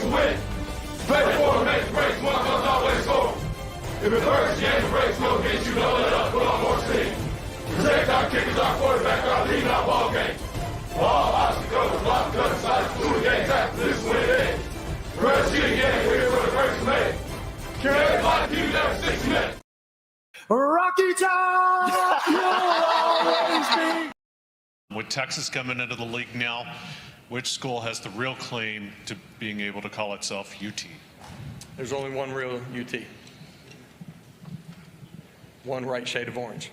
to win. Play for make breaks, one of us always score. If it hurts, game breaks, no get you, double it up, put on more steam. Protect our kickers, our quarterback, our lead, our ball game. Ball, obstacles, block, cut, sides, do the game, tap, this win it in. Rush it again, we're here for the first leg. Carry everybody, keep it there for 6 minutes. Rocky Top, you'll always be. With Texas coming into the league now, which school has the real claim to being able to call itself UT? There's only one real UT. One right shade of orange.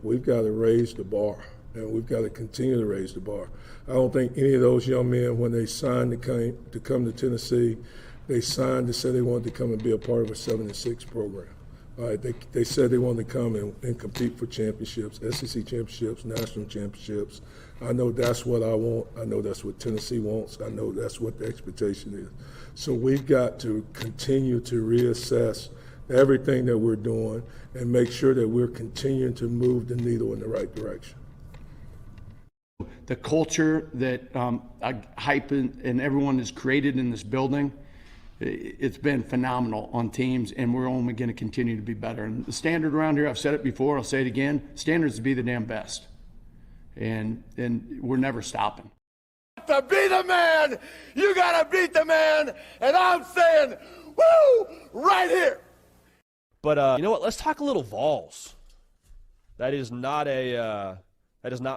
We've got to raise the bar, and we've got to continue to raise the bar. I don't think any of those young men, when they signed to come to Tennessee, they signed to say they wanted to come and be a part of a 7-6 program. They said they wanted to come and compete for championships, SEC championships, national championships. I know that's what I want. I know that's what Tennessee wants. I know that's what the expectation is. So we've got to continue to reassess everything that we're doing and make sure that we're continuing to move the needle in the right direction. The culture that Hype and everyone has created in this building, it's been phenomenal on teams, and we're only going to continue to be better. And the standard around here, I've said it before, I'll say it again, standards to be the damn best. And we're never stopping. To be the man, you got to beat the man, and I'm saying, woo, right here. But you know what? Let's talk a little Vols. That is not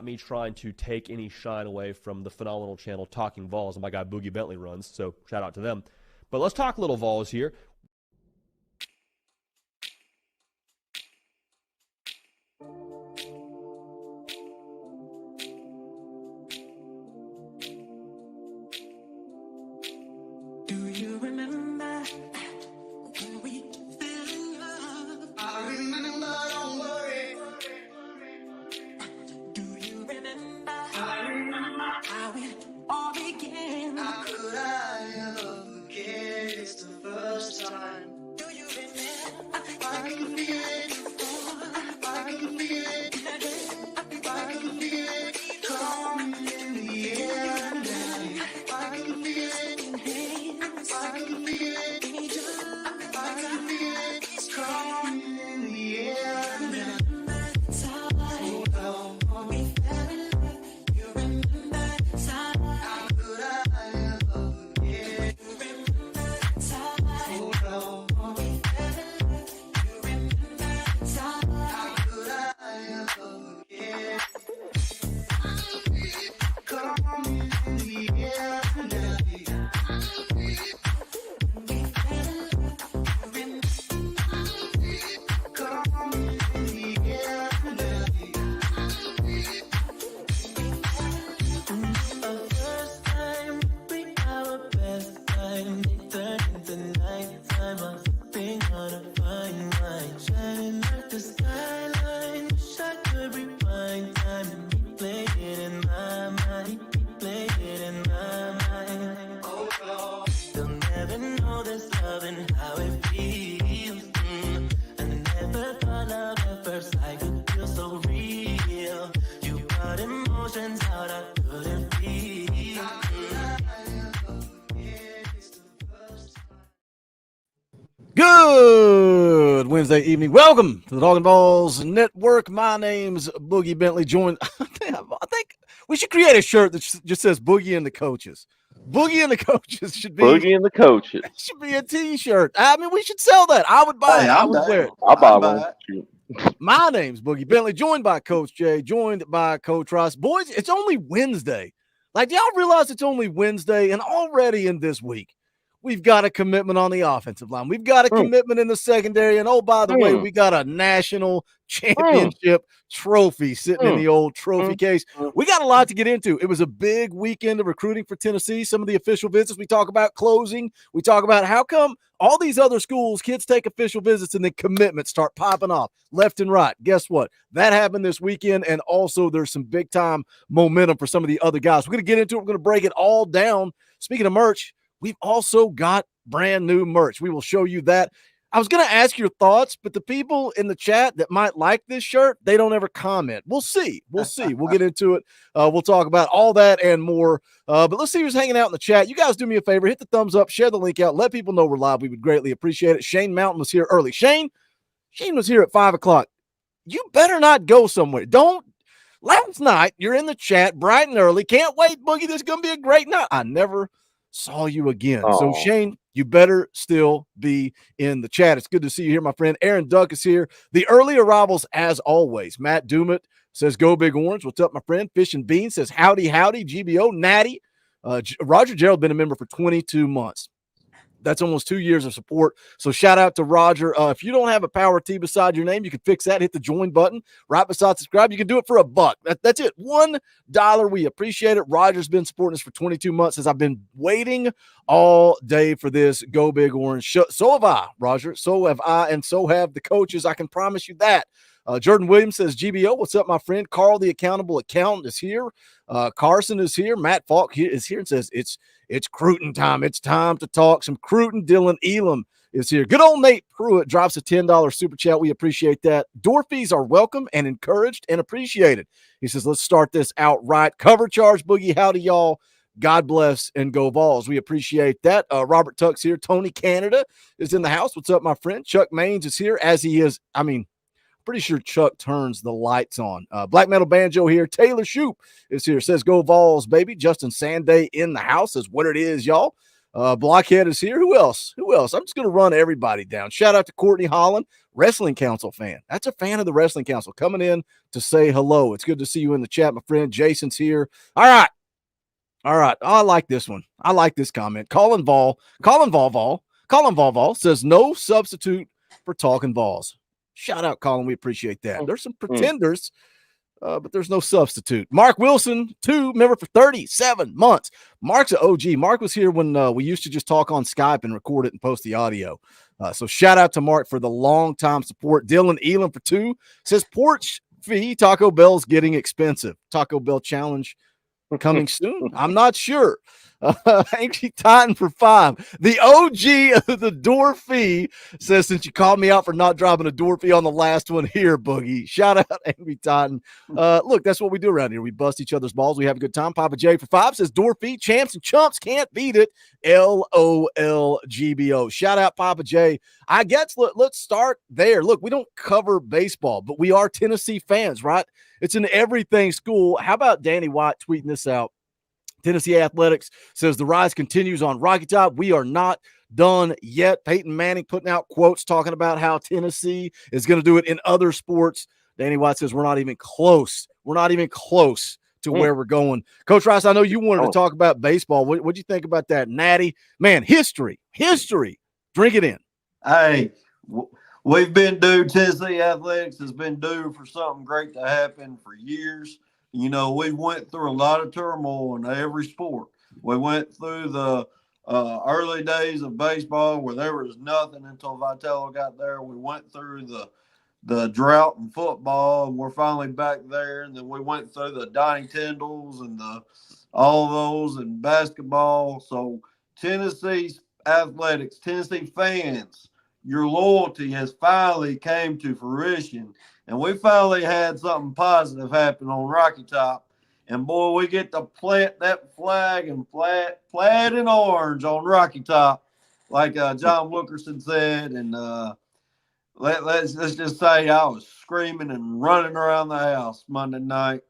me trying to take any shine away from the phenomenal channel Talkin VAWLS that my guy Boogie Bentley runs, so shout out to them. But let's talk a little Vols here. Do you remember when we fell in love? I remember, don't worry. Do you remember? I remember how it all began. How could I ever forget? It's the first time. Do you remember? I can feel it. I can feel it. I can feel it coming in the air tonight. I can feel it in hands. I can feel it in each other. I can feel it coming in the air tonight. We fell in love. You remember the time. How could I ever forget? You remember the time. We fell in love. You remember the time. How could I ever forget? Coming in the air tonight. Good Wednesday evening. Welcome to the Talkin VAWLS Network. My name's Boogie Bentley. Joined, I think we should create a shirt that just says Boogie and the Coaches. Boogie and the Coaches should be Boogie and the Coaches. Should be a T-shirt. I mean, we should sell that. I would buy it. I would wear it. I'll buy one. My name's Boogie Bentley. Joined by Coach Jay. Joined by Coach Ross. Boys, it's only Wednesday. Like, do y'all realize it's only Wednesday? And already in this week, we've got a commitment on the offensive line. We've got a commitment in the secondary. And, oh, by the way, we got a national championship trophy sitting in the old trophy case. We got a lot to get into. It was a big weekend of recruiting for Tennessee. Some of the official visits. We talk about closing. We talk about how come all these other schools, kids take official visits and then commitments start popping off left and right. Guess what? That happened this weekend, and also there's some big-time momentum for some of the other guys. We're going to get into it. We're going to break it all down. Speaking of merch, we've also got brand new merch. We will show you that. I was going to ask your thoughts, but the people in the chat that might like this shirt, they don't ever comment. We'll see. We'll get into it. We'll talk about all that and more. But let's see who's hanging out in the chat. You guys do me a favor. Hit the thumbs up. Share the link out. Let people know we're live. We would greatly appreciate it. Shane Mountain was here early. Shane was here at 5 o'clock. You better not go somewhere. Last night, you're in the chat bright and early. Can't wait, Boogie. This is going to be a great night. I never saw you again. Aww. So, Shane, you better still be in the chat. It's good to see you here, my friend. Aaron Duck is here. The early arrivals, as always. Matt Dumit says, go Big Orange. What's up, my friend? Fish and Bean says, howdy, howdy. GBO, Natty. Roger Gerald been a member for 22 months. That's almost 2 years of support. So shout out to Roger. If you don't have a power T beside your name, you can fix that. Hit the join button right beside subscribe. You can do it for $1. That's it. $1. We appreciate it. Roger's been supporting us for 22 months as I've been waiting all day for this. Go Big Orange. So have I, Roger. So have I, and so have the coaches. I can promise you that. Jordan Williams says, GBO, what's up, my friend? Carl, the accountable accountant, is here. Carson is here. Matt Falk is here and says, it's Cruitin time. It's time to talk some Cruitin. Dylan Elam is here. Good old Nate Pruitt drops a $10 super chat. We appreciate that. Door fees are welcome and encouraged and appreciated. He says, let's start this out right. Cover charge, Boogie. Howdy, y'all. God bless and go Vols. We appreciate that. Robert Tuck's here. Tony Canada is in the house. What's up, my friend? Chuck Maines is here, as he is. Pretty sure Chuck turns the lights on. Black Metal Banjo here. Taylor Shoop is here. Says, go Vols, baby. Justin Sanday in the house is what it is, y'all. Blockhead is here. Who else? I'm just going to run everybody down. Shout out to Courtney Holland, Wrestling Council fan. That's a fan of the Wrestling Council coming in to say hello. It's good to see you in the chat, my friend. Jason's here. All right. I like this one. I like this comment. Colin Vol says, no substitute for Talkin VAWLS. Shout out, Colin. We appreciate that. There's some pretenders, but there's no substitute. Mark Wilson, member for 37 months. Mark's an OG. Mark was here when we used to just talk on Skype and record it and post the audio. So shout out to Mark for the long-time support. Dylan Elam for 2 says, porch fee, Taco Bell's getting expensive. Taco Bell challenge coming soon. I'm not sure. Angry Titan for 5. The OG of the door fee says, since you called me out for not dropping a door fee on the last one here, Boogie. Shout out, Angry Titan. Look, that's what we do around here. We bust each other's balls. We have a good time. Papa J for 5 says, door fee, champs and chumps can't beat it. LOLGBO. Shout out, Papa J. I guess let's start there. Look, we don't cover baseball, but we are Tennessee fans, right? It's an everything school. How about Danny White tweeting this out? Tennessee Athletics says the rise continues on Rocky Top. We are not done yet. Peyton Manning putting out quotes talking about how Tennessee is going to do it in other sports. Danny White says we're not even close. We're not even close to where we're going. Coach Rice, I know you wanted to talk about baseball. What'd you think about that? Natty, man, history. Drink it in. Hey, we've been due. Tennessee Athletics has been due for something great to happen for years. You know, we went through a lot of turmoil in every sport. We went through the early days of baseball where there was nothing until Vitello got there. We went through the drought in football, and we're finally back there. And then we went through the Donnie Tyndalls and all those in basketball. So Tennessee Athletics, Tennessee fans, your loyalty has finally came to fruition. And we finally had something positive happen on Rocky Top. And, boy, we get to plant that flag and plaid and orange on Rocky Top, like John Wilkerson said. And let's just say I was screaming and running around the house Monday night.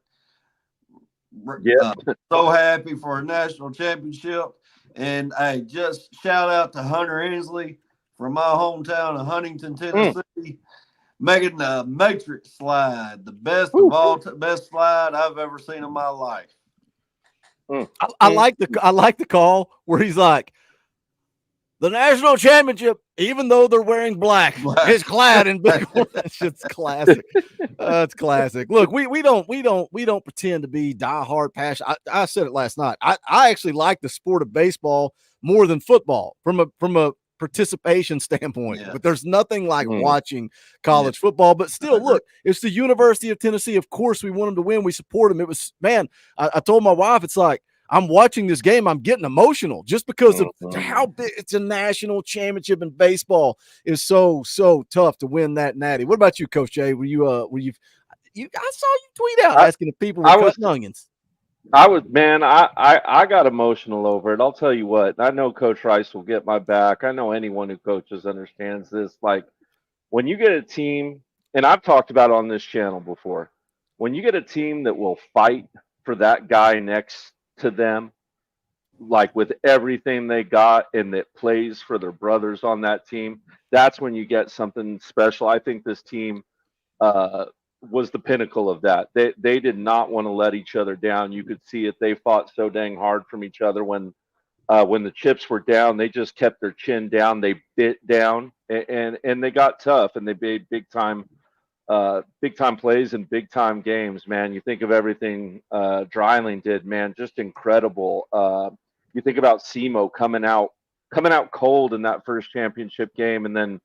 So happy for a national championship. And, hey, just shout out to Hunter Inslee from my hometown of Huntington, Tennessee. Making the Matrix slide, the best best slide I've ever seen in my life. I like the call where he's like, the national championship, even though they're wearing black. Is clad in big orange. It's classic. It's classic. Look, we don't pretend to be diehard passion. I said it last night. I actually like the sport of baseball more than football from a participation standpoint, but there's nothing like watching college football. But still, look, it's the University of Tennessee. Of course, we want them to win. We support them. It was, man, I told my wife, it's like, I'm watching this game. I'm getting emotional just because of how big it's a national championship in baseball is so tough to win that natty. What about you, Coach Jay? I saw you tweet out asking if people were cutting onions. I got emotional over it. I'll tell you what. I know Coach Rice will get my back. I know anyone who coaches understands this. Like when you get a team, and I've talked about it on this channel before, when you get a team that will fight for that guy next to them, like with everything they got, and that plays for their brothers on that team, that's when you get something special. I think this team was the pinnacle of that. They did not want to let each other down. You could see it. They fought so dang hard from each other when the chips were down. They just kept their chin down. They bit down, and they got tough, and they made big time plays and big time games. Man, you think of everything Dreiling did. Man, just incredible. You think about Simo coming out cold in that first championship game, and then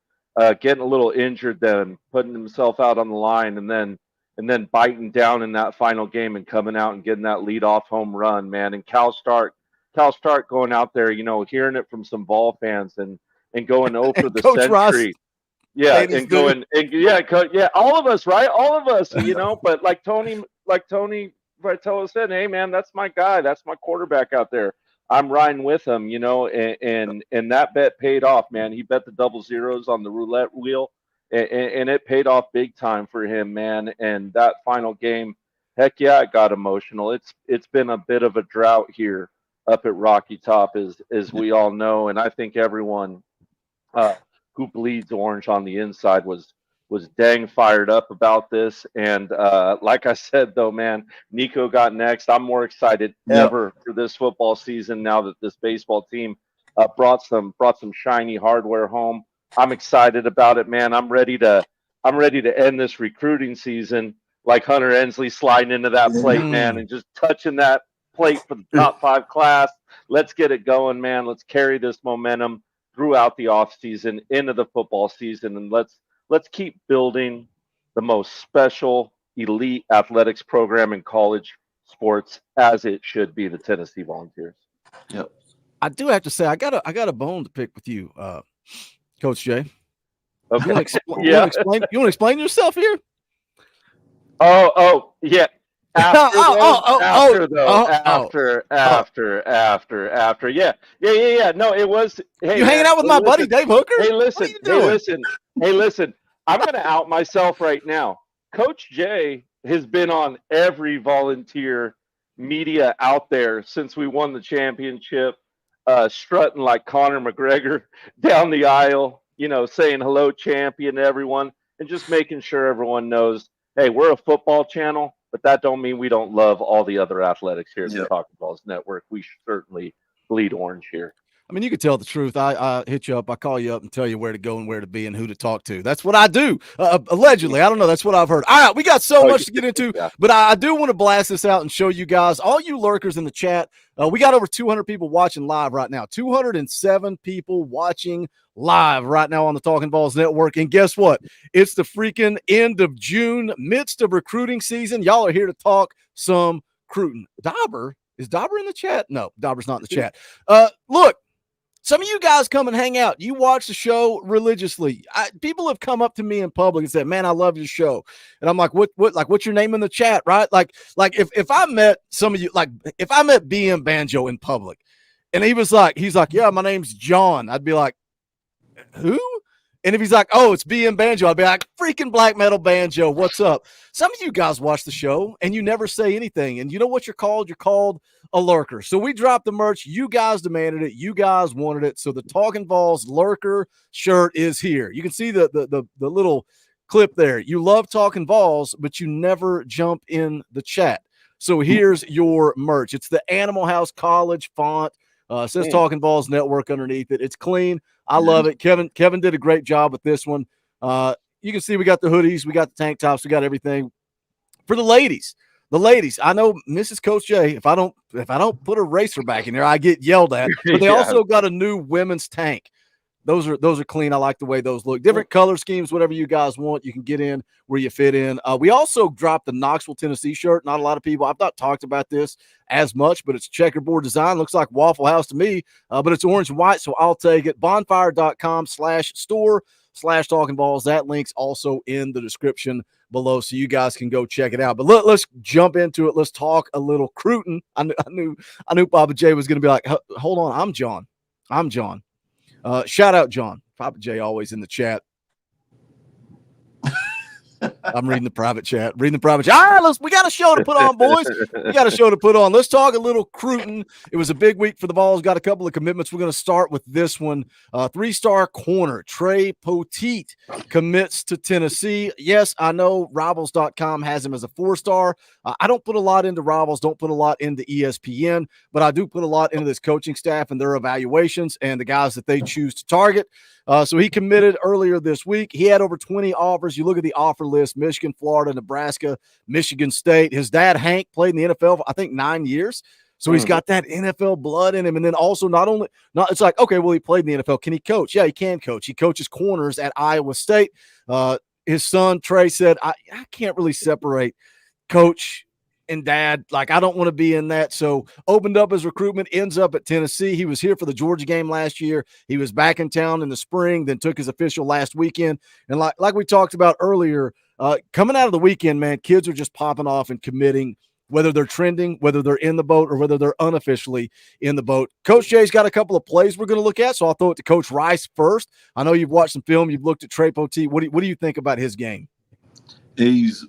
getting a little injured, then putting himself out on the line, and then biting down in that final game and coming out and getting that leadoff home run, man. And Cal Stark going out there, hearing it from some Vol fans and going over the Coach century. Ross, yeah, and going all of us, right? All of us, But like Tony Vitello said, hey man, that's my guy, that's my quarterback out there. I'm riding with him, and that bet paid off, man. He bet the double zeros on the roulette wheel, and it paid off big time for him, man. And that final game, heck yeah, it got emotional. It's been a bit of a drought here up at Rocky Top, as we all know, and I think everyone who bleeds orange on the inside was dang fired up about this. And like I said, though, man, Nico got next. I'm more excited ever for this football season now that this baseball team brought some shiny hardware home. I'm excited about it, man. I'm ready to end this recruiting season like Hunter Ensley sliding into that plate, man, and just touching that plate for the top 5 class. Let's get it going, man. Let's carry this momentum throughout the offseason into the football season, and let's keep building the most special elite athletics program in college sports as it should be, the Tennessee Volunteers. Yep. I do have to say, I got a bone to pick with you, Coach Jay. Okay. You want to explain yourself here? Oh, yeah. After. Yeah. No, it was. Hey, you hanging out with my buddy Dave Hooker? Hey, listen. I'm going to out myself right now. Coach Jay has been on every volunteer media out there since we won the championship, strutting like Conor McGregor down the aisle, saying hello, champion to everyone, and just making sure everyone knows, hey, we're a football channel, but that don't mean we don't love all the other athletics here at the Talkin VAWLS Network. We certainly bleed orange here. I mean, you could tell the truth. I hit you up. I call you up and tell you where to go and where to be and who to talk to. That's what I do. Allegedly. I don't know. That's what I've heard. All right. We got so much to get into, but I do want to blast this out and show you guys, all you lurkers in the chat. We got over 200 people watching live right now. 207 people watching live right now on the Talkin VAWLS Network. And guess what? It's the freaking end of June, midst of recruiting season. Y'all are here to talk some Cruitin. Is Dauber in the chat? No, Dauber's not in the chat. Look. Some of you guys come and hang out. You watch the show religiously. People have come up to me in public and said, "Man, I love your show." And I'm like, "What? Like, what's your name in the chat?" Right? Like if I met some of you, like if I met BM Banjo in public, and he's like, "Yeah, my name's John," I'd be like, "Who?" And if he's like, "Oh, it's BM Banjo," I'd be like, "Freaking Black Metal Banjo, what's up?" Some of you guys watch the show and you never say anything. And you know what you're called? You're called a lurker. So we dropped the merch. You guys demanded it. You guys wanted it. So the Talkin VAWLS lurker shirt is here. You can see the little clip there. You love Talkin VAWLS, but you never jump in the chat. So here's your merch. It's the Animal House College font. It says Talkin VAWLS Network underneath it. It's clean. I love it. Kevin did a great job with this one. You can see we got the hoodies, we got the tank tops, we got everything. For the ladies, I know Mrs. Coach J, if I don't put a racer back in there, I get yelled at. But they also got a new women's tank. those are clean. I like the way those look. Different color schemes, whatever you guys want, you can get in where you fit in. We also dropped the Knoxville, Tennessee shirt. Not a lot of people, I've not talked about this as much, but it's checkerboard design. Looks like Waffle House to me, but it's orange and white, so I'll take it. Bonfire.com/store/Talkin VAWLS. That link's also in the description below, so you guys can go check it out. But let's jump into it. Let's talk a little Cruitin. I knew Papa J was going to be like, hold on, I'm John. Shout out John. Papa J always in the chat. I'm reading the private chat. All right, we got a show to put on, boys. We got a show to put on. Let's talk a little Cruitin. It was a big week for the Vols. Got a couple of commitments. We're going to start with this one. 3-star corner Trey Pettit commits to Tennessee. Yes, I know Rivals.com has him as a 4-star. I don't put a lot into Rivals, don't put a lot into ESPN, but I do put a lot into this coaching staff and their evaluations and the guys that they choose to target. So he committed earlier this week. He had over 20 offers. You look at the offer list: Michigan, Florida, Nebraska, Michigan State. His dad, Hank, played in the NFL for, I think, 9 years. So he's got that NFL blood in him. And then also it's like, okay, well, he played in the NFL. Can he coach? Yeah, he can coach. He coaches corners at Iowa State. His son, Trey, said, I can't really separate coach and dad. Like, I don't want to be in that. So opened up his recruitment, ends up at Tennessee. He was here for the Georgia game last year. He was back in town in the spring, then took his official last weekend. And like we talked about earlier, coming out of the weekend, man, kids are just popping off and committing, whether they're trending, whether they're in the boat, or whether they're unofficially in the boat. Coach Jay's got a couple of plays we're going to look at, so I'll throw it to Coach Rice first. I know you've watched some film. You've looked at Trey Pettit. What do you think about his game? He's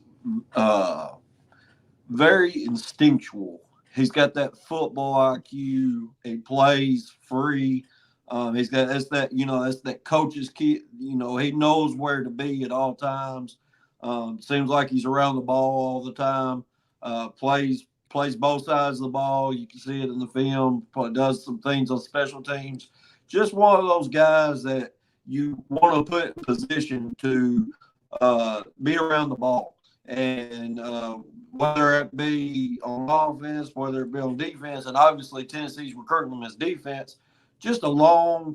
very instinctual. He's got that football IQ. He plays free. That's that coach's kid. He knows where to be at all times. Seems like he's around the ball all the time. Plays both sides of the ball. You can see it in the film. Does some things on special teams. Just one of those guys that you want to put in position to be around the ball. And whether it be on offense, whether it be on defense, and obviously Tennessee's recruiting them as defense, just a long,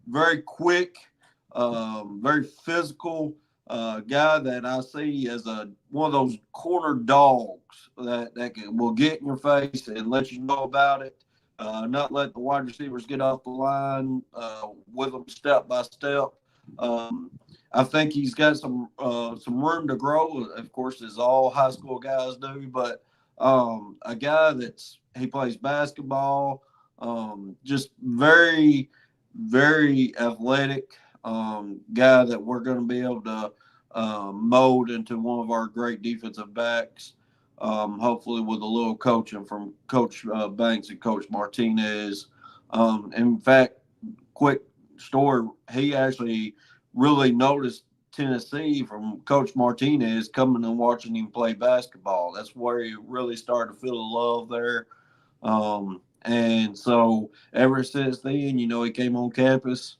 very quick, very physical guy that I see as one of those corner dogs that will get in your face and let you know about it, not let the wide receivers get off the line with them step by step. I think he's got some room to grow, of course, as all high school guys do. But a guy he plays basketball, just very, very athletic guy that we're going to be able to mold into one of our great defensive backs. Hopefully, with a little coaching from Coach Banks and Coach Martinez. In fact, quick story: he actually really noticed Tennessee from Coach Martinez coming and watching him play basketball. That's where he really started to feel the love there. And so ever since then, he came on campus.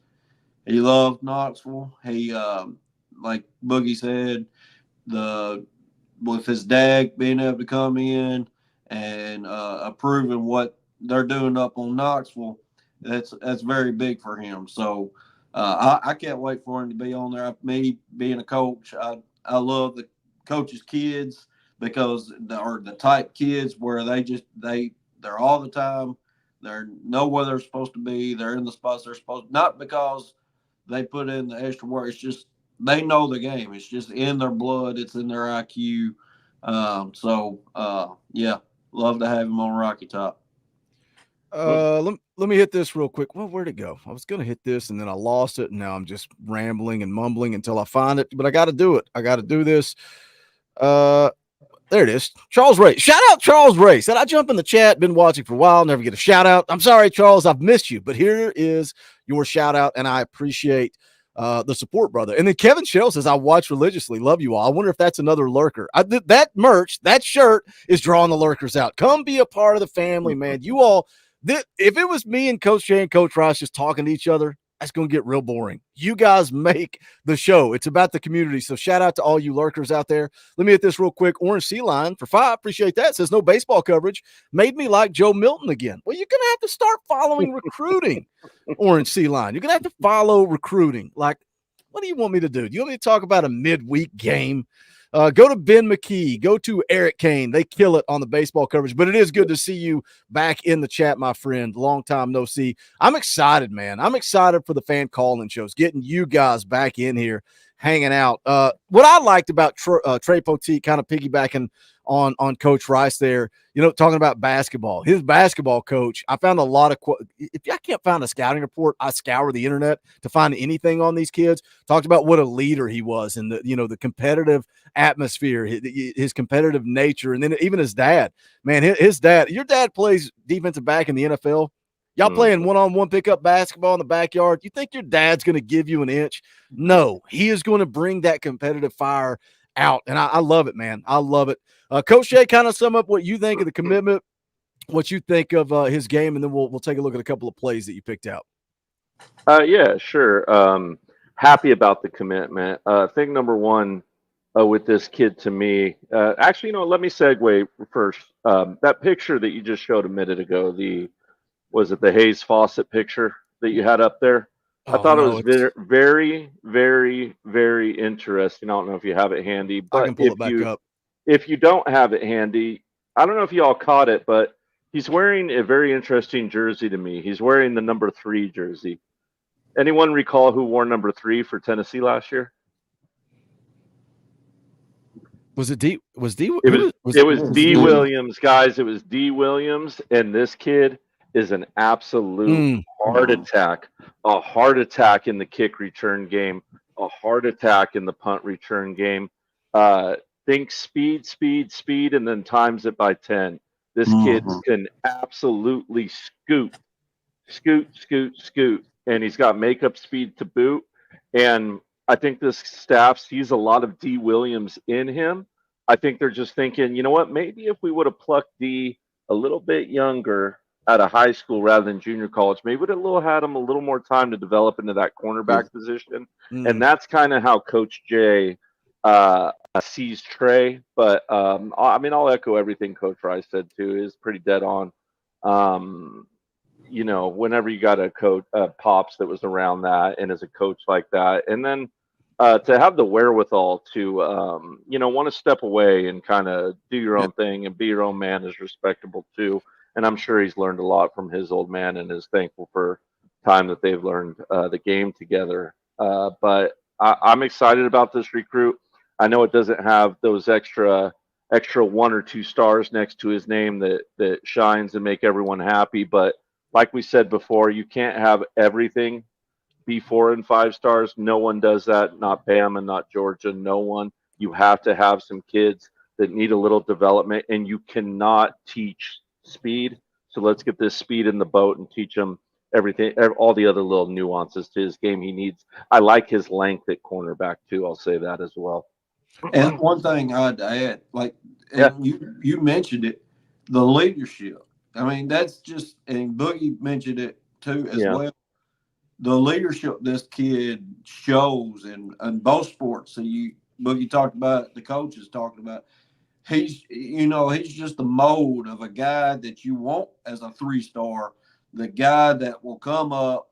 He loved Knoxville. He, like Boogie said, with his dad being able to come in and approving what they're doing up on Knoxville, that's very big for him. So I can't wait for him to be on there. Me being a coach, I love the coaches' kids because they're the type kids where they're all the time. They know where they're supposed to be. They're in the spots they're supposed to, not because they put in the extra work. It's just they know the game. It's just in their blood. It's in their IQ. Yeah, love to have him on Rocky Top. Let me hit this real quick. Well, where'd it go? I was going to hit this and then I lost it. And now I'm just rambling and mumbling until I find it, but I got to do it. I got to do this. There it is. Charles Ray. Shout out Charles Ray. Said I jump in the chat, been watching for a while, never get a shout out. I'm sorry, Charles, I've missed you, but here is your shout out. And I appreciate the support, brother. And then Kevin Shell says, I watch religiously. Love you all. I wonder if that's another lurker. That merch, that shirt is drawing the lurkers out. Come be a part of the family, man. You all, if it was me and Coach Jay and Coach Rice just talking to each other, that's going to get real boring. You guys make the show. It's about the community. So shout out to all you lurkers out there. Let me hit this real quick. Orange Sea Line for 5. Appreciate that. Says no baseball coverage. Made me like Joe Milton again. Well, you're going to have to start following recruiting, Orange Sea Line. You're going to have to follow recruiting. Like, what do you want me to do? Do you want me to talk about a midweek game? Go to Ben McKee. Go to Eric Kane. They kill it on the baseball coverage. But it is good to see you back in the chat, my friend. Long time no see. I'm excited, man. I'm excited for the fan calling shows, getting you guys back in here, hanging out. What I liked about Trey Pettit, kind of piggybacking on Coach Rice there, talking about basketball. His basketball coach, I found a lot of if I can't find a scouting report, I scour the internet to find anything on these kids. Talked about what a leader he was and the competitive atmosphere, his competitive nature, and then even his dad. Man, his dad, your dad plays defensive back in the NFL. Y'all playing one-on-one pickup basketball in the backyard. You think your dad's going to give you an inch? No, he is going to bring that competitive fire out, and I love it, man. I love it. Coach Shay, kind of sum up what you think of the commitment, what you think of his game, and then we'll take a look at a couple of plays that you picked out. Yeah, sure. Happy about the commitment. Thing number one with this kid to me, actually, let me segue first. That picture that you just showed a minute ago, was it the Hayes Fawcett picture that you had up there? I thought it was very, very, very interesting. I don't know if you have it handy, but I can pull it back up. If you don't have it handy, I don't know if you all caught it, but he's wearing a very interesting jersey to me. He's wearing the number 3 jersey. Anyone recall who wore number 3 for Tennessee last year? Was it D? Was D? It was D Williams, guys. It was D Williams, and this kid is an absolute heart attack. A heart attack in the kick return game. A heart attack in the punt return game. Think speed, and then times it by 10. This kid can absolutely scoot, and he's got makeup speed to boot. And I think this staff sees a lot of D Williams in him. I think they're just thinking, you know what, maybe if we would have plucked D a little bit younger out of high school rather than junior college, maybe would have had him a little more time to develop into that cornerback position. And that's kind of how Coach Jay sees Trey. But I'll echo everything Coach Rice said too. Is pretty dead on. Whenever you got a coach, Pops that was around that, and as a coach like that, and then to have the wherewithal to want to step away and kind of do your own thing and be your own man is respectable too. And I'm sure he's learned a lot from his old man and is thankful for time that they've learned the game together. But I'm excited about this recruit. I know it doesn't have those extra 1 or 2 stars next to his name that shines and make everyone happy. But like we said before, you can't have everything be 4 and 5 stars. No one does that. Not Bama, not Georgia, no one. You have to have some kids that need a little development, and you cannot teach speed. So let's get this speed in the boat and teach him everything, all the other little nuances to his game he needs. I like his length at cornerback too. I'll say that as well. And one thing I'd add, you mentioned it, the leadership. I mean, that's just, and Boogie mentioned it too as well. The leadership this kid shows in both sports. So Boogie talked about, the coaches talked about. He's just the mold of a guy that you want as a 3-star, the guy that will come up,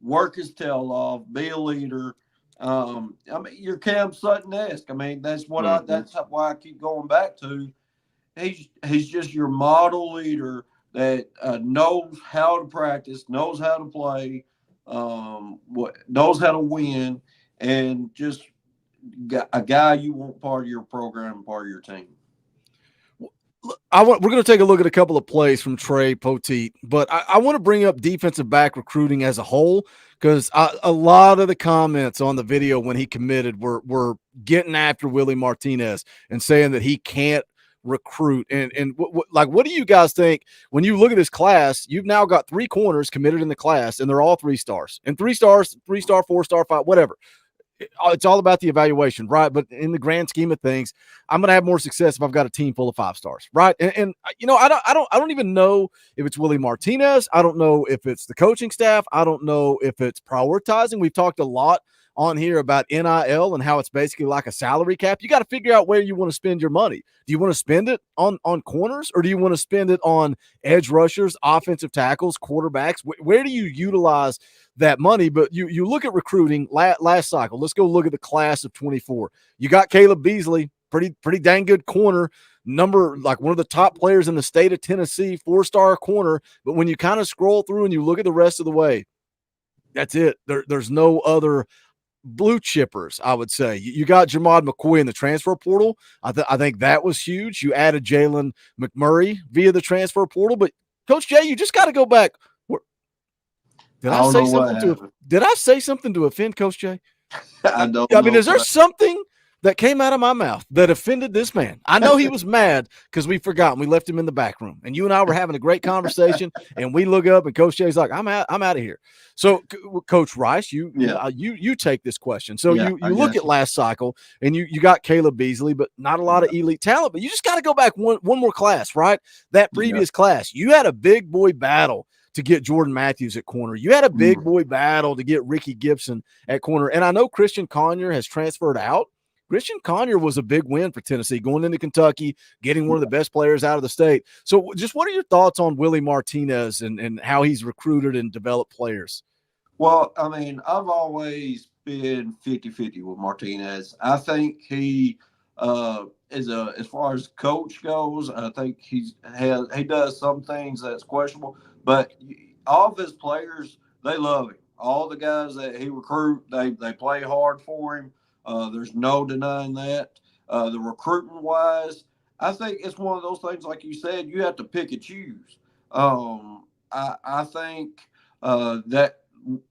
work his tail off, be a leader. You're Cam Sutton-esque. I mean, that's what that's why I keep going back to. He's just your model leader that knows how to practice, knows how to play, knows how to win, and just a guy you want part of your program, part of your team. We're going to take a look at a couple of plays from Trey Pettit, but I want to bring up defensive back recruiting as a whole, because a lot of the comments on the video when he committed were getting after Willie Martinez and saying that he can't recruit. And what do you guys think when you look at his class? You've now got 3 corners committed in the class, and they're all 3 stars, and 3 stars, 3-star, 4-star, 5, whatever. it's all about the evaluation, right? But in the grand scheme of things, I'm going to have more success if I've got a team full of 5-stars, right? And you know, I don't even know if it's Willie Martinez. I don't know if it's the coaching staff. I don't know if it's prioritizing. We've talked a lot on here about NIL and how it's basically like a salary cap. You got to figure out where you want to spend your money. Do you want to spend it on corners, or do you want to spend it on edge rushers, offensive tackles, quarterbacks? Where do you utilize that money? But you look at recruiting last cycle. Let's go look at the class of 24. You got Caleb Beasley, pretty dang good corner, like one of the top players in the state of Tennessee, 4-star corner. But when you kind of scroll through and you look at the rest of the way, that's it. There's no other blue chippers, I would say. You got Jamad McCoy in the transfer portal. I think that was huge. You added Jalen McMurray via the transfer portal. But Coach Jay, you just got to go back. Did I say something to offend Coach Jay? I don't. I mean, is there something that came out of my mouth that offended this man? I know he was mad because we forgot and we left him in the back room. And you and I were having a great conversation, and we look up and Coach Jay's like, "I'm out of here." So, Coach Rice, you take this question. So you look at last cycle, and you got Caleb Beasley, but not a lot of elite talent. But you just got to go back one more class, right? That previous class, you had a big boy battle to get Jordan Matthews at corner. You had a big boy battle to get Ricky Gibson at corner. And I know Christian Conyer has transferred out. Christian Conyer was a big win for Tennessee going into Kentucky, getting one of the best players out of the state. So just what are your thoughts on Willie Martinez and how he's recruited and developed players? Well, I mean, I've always been 50-50 with Martinez. I think he as far as coach goes, I think he does some things that's questionable, but all of his players, they love him. All the guys that he recruit, they play hard for him. There's no denying that. The recruitment wise, I think it's one of those things, like you said, you have to pick and choose. I think that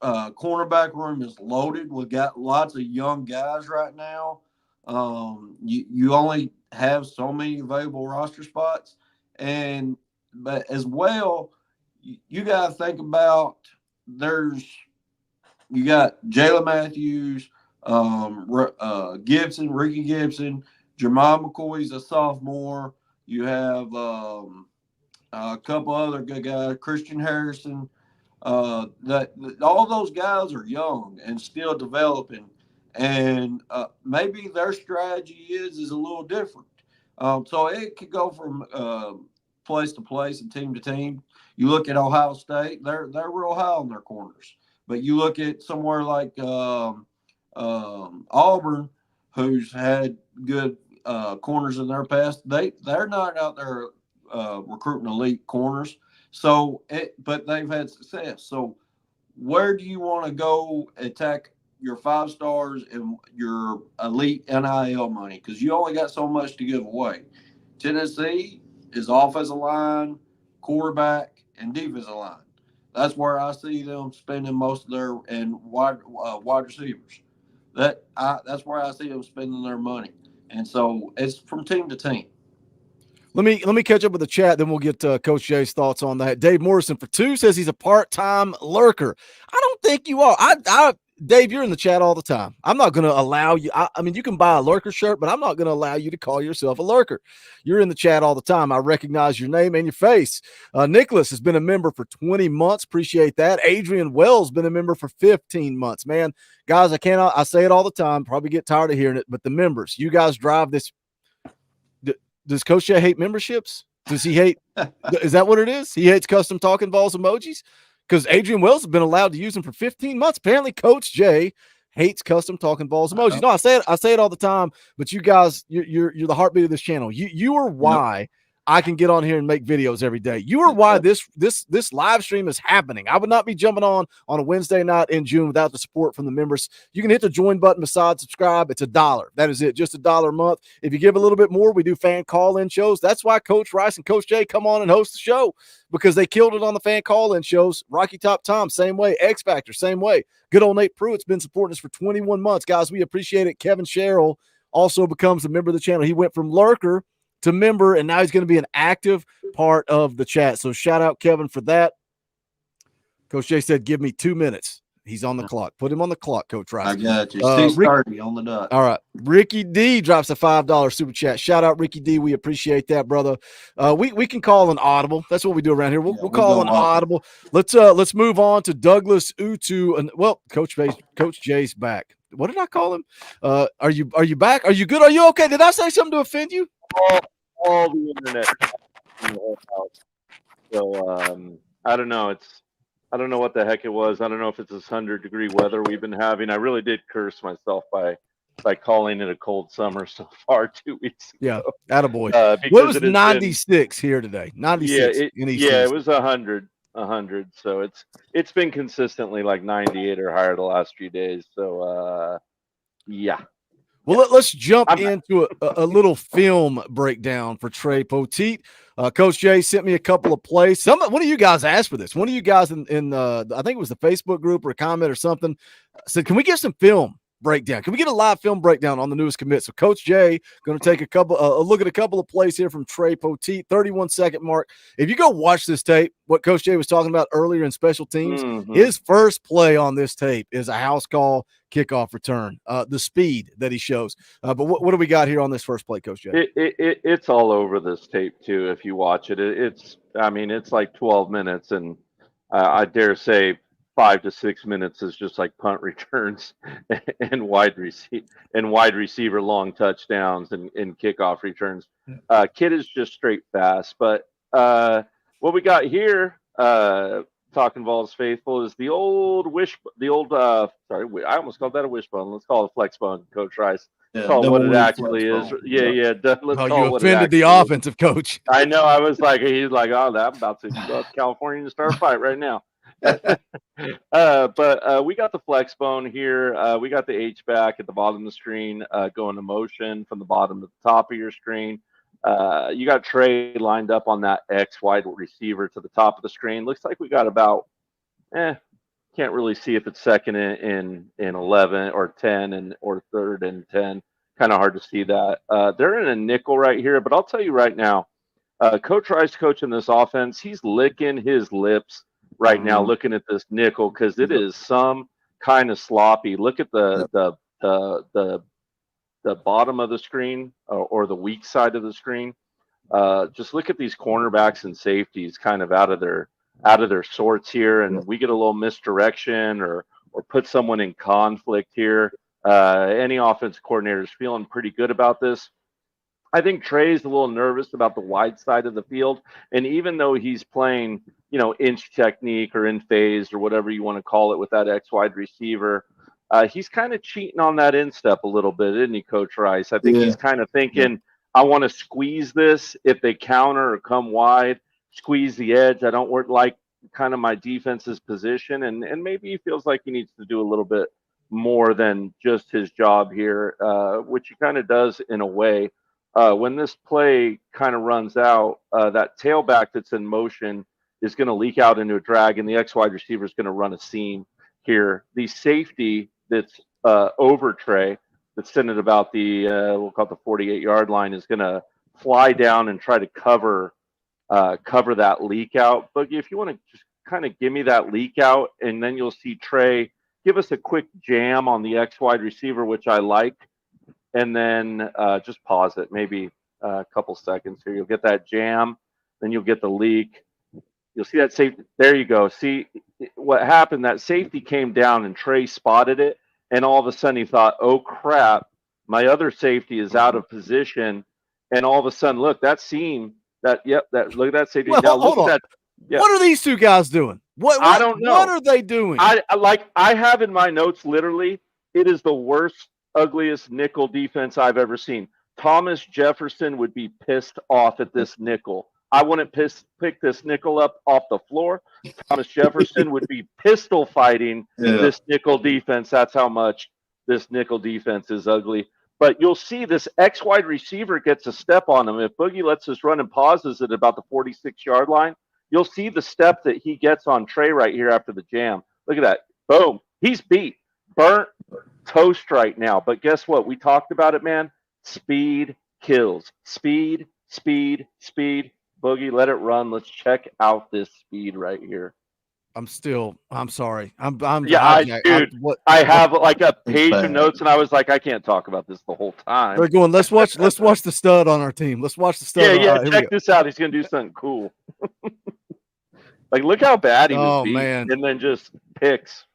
cornerback room is loaded. We've got lots of young guys right now. You only have so many available roster spots, but as well, you got to think about you got Jalen Matthews, Ricky Gibson, Jamal McCoy's a sophomore. You have a couple other good guys, Christian Harrison. That all those guys are young and still developing, and maybe their strategy is a little different. So it could go from place to place and team to team. You look at Ohio State; they're real high on their corners. But you look at somewhere like Auburn, who's had good corners in their past. They're not out there recruiting elite corners. So, but they've had success. So, where do you want to go attack your 5-stars and your elite NIL money? Because you only got so much to give away. Tennessee is offensive line, quarterback, and defensive line. That's where I see them spending most of their wide receivers. That's where I see them spending their money. And so it's from team to team. Let me catch up with the chat, then we'll get Coach Jay's thoughts on that. Dave Morrison for 2 says he's a part-time lurker. I don't think you are. Dave, you're in the chat all the time. I'm not going to allow you. I mean, you can buy a lurker shirt, but I'm not going to allow you to call yourself a lurker. You're in the chat all the time. I recognize your name and your face. Nicholas has been a member for 20 months. Appreciate that. Adrian Wells been a member for 15 months. Man, guys, I say it all the time. Probably get tired of hearing it, but the members, you guys drive this. Does Coach Jay hate memberships? Does he hate? Is that what it is? He hates custom Talkin VAWLS emojis? Because Adrian Wells has been allowed to use them for 15 months. Apparently, Coach Jay hates custom Talkin VAWLS emojis. No, I say it all the time. But you guys, you're the heartbeat of this channel. You are why I can get on here and make videos every day. You are why this live stream is happening. I would not be jumping on a Wednesday night in June without the support from the members. You can hit the join button beside subscribe. It's $1. That is it, just $1 a month. If you give a little bit more, we do fan call-in shows. That's why Coach Rice and Coach Jay come on and host the show, because they killed it on the fan call-in shows. Rocky Top Tom, same way. X Factor, same way. Good old Nate Pruitt's been supporting us for 21 months. Guys, we appreciate it. Kevin Sherrill also becomes a member of the channel. He went from lurker to member, and now he's going to be an active part of the chat. So shout out Kevin for that. Coach Jay said, give me 2 minutes. He's on the clock. Put him on the clock, Coach Rice. I got you. 6:30 on the dot. All right. Ricky D drops a $5 super chat. Shout out, Ricky D. We appreciate that, brother. We can call an audible. That's what we do around here. We'll call an audible. Let's move on to Douglas Utu. And well, Coach Jay's back. What did I call him? Are you back? Are you good? Are you okay? Did I say something to offend you? All the internet in the whole house. So I don't know. I don't know what the heck it was. I don't know if it's this 100-degree weather we've been having. I really did curse myself by calling it a cold summer so far 2 weeks ago. Yeah, attaboy. Well, it was 96 here today. 96 in East it was 100. So it's been consistently like 98 or higher the last few days. So yeah. Well, let's jump into a little film breakdown for Trey Pettit. Coach Jay sent me a couple of plays. One of you guys asked for this. One of you guys in I think it was the Facebook group or a comment or something said, "Can we get some film breakdown? Can we get a live film breakdown on the newest commit?" So Coach Jay going to take a look at a couple of plays here from Trey Pettit, 31-second mark. If you go watch this tape, what Coach Jay was talking about earlier in special teams, his first play on this tape is a house call kickoff return. The speed that he shows. But what do we got here on this first play, Coach Jay? It's all over this tape too. If you watch it, it's like 12 minutes, and I dare say 5 to 6 minutes is just like punt returns and wide receiver long touchdowns and kickoff returns. Kid is just straight fast. But what we got here, Talkin VAWLS faithful, is the old I almost called that a wishbone. Let's call it a flex bone, Coach Rice. Call it what it actually is. Yeah. Let's call you offended the offensive coach. I know. I was like, he's like, oh, I'm about to go to California and start a fight right now. But we got the flex bone here. We got the H back at the bottom of the screen, going to motion from the bottom to the top of your screen. You got Trey lined up on that X wide receiver to the top of the screen. Looks like we got about, can't really see if it's second in 11 or 10 or third and 10. Kind of hard to see that. They're in a nickel right here, but I'll tell you right now, Coach Rice coaching this offense, he's licking his lips right now looking at this nickel because it is some kind of sloppy. Look at the bottom of the screen or the weak side of the screen. Just look at these cornerbacks and safeties kind of out of their sorts here, and we get a little misdirection or put someone in conflict here. Any offensive coordinator is feeling pretty good about this. I think Trey's a little nervous about the wide side of the field, and even though he's playing, inch technique or in phase or whatever you want to call it with that X wide receiver, he's kind of cheating on that instep a little bit, isn't he, Coach Rice? I think he's kind of thinking, I want to squeeze this if they counter or come wide, squeeze the edge. I don't like kind of my defense's position, and maybe he feels like he needs to do a little bit more than just his job here, which he kind of does in a way. When this play kind of runs out, that tailback that's in motion is going to leak out into a drag, and the X wide receiver is going to run a seam here. The safety that's over Trey, that's sitting at about the we'll call it the 48-yard line, is going to fly down and try to cover that leak out. But if you want to just kind of give me that leak out, and then you'll see Trey give us a quick jam on the X wide receiver, which I like, and then just pause it maybe a couple seconds here. You'll get that jam, then you'll get the leak. You'll see that safety. There you go. See what happened? That safety came down and Trey spotted it. And all of a sudden he thought, oh, crap, my other safety is out of position. And all of a sudden, look, that seam, look at that safety. Well, now, hold look on. at that. Yeah. What are these two guys doing? I don't know. What are they doing? I have in my notes, literally, it is the worst, ugliest nickel defense I've ever seen. Thomas Jefferson would be pissed off at this nickel. I wouldn't pick this nickel up off the floor. Thomas Jefferson would be pistol fighting this nickel defense. That's how much this nickel defense is ugly. But you'll see this X wide receiver gets a step on him. If Boogie lets us run and pauses at about the 46-yard line, you'll see the step that he gets on Trey right here after the jam. Look at that. Boom. He's beat. Burnt toast right now. But guess what? We talked about it, man. Speed kills. Speed, speed, speed. Boogie, let it run. Let's check out this speed right here. I'm sorry. I have like a page of notes, and I was like, I can't talk about this the whole time. They're going, let's watch the stud on our team. Let's watch the stud. Yeah, check this out. He's gonna do something cool. Like, look how bad he was beat, man. and then just picks.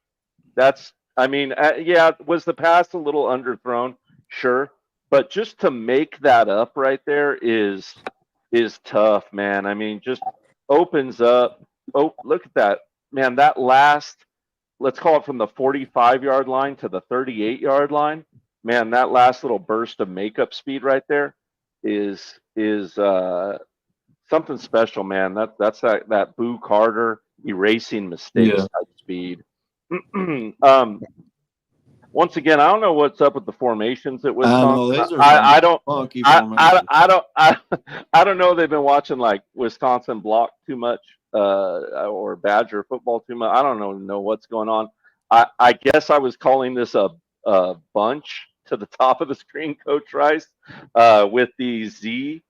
Was the pass a little underthrown? Sure, but just to make that up right there is tough, man. I mean, just opens up. Oh, look at that. Man, that last, let's call it from the 45-yard line to the 38-yard line. Man, that last little burst of makeup speed right there is something special, man. That's that Boo Carter erasing mistakes type speed. Once again, I don't know what's up with the formations at Wisconsin. I don't know. They've been watching like Wisconsin block too much. Or Badger football too much. I don't know what's going on. I guess I was calling this a bunch to the top of the screen, Coach Rice, with the Z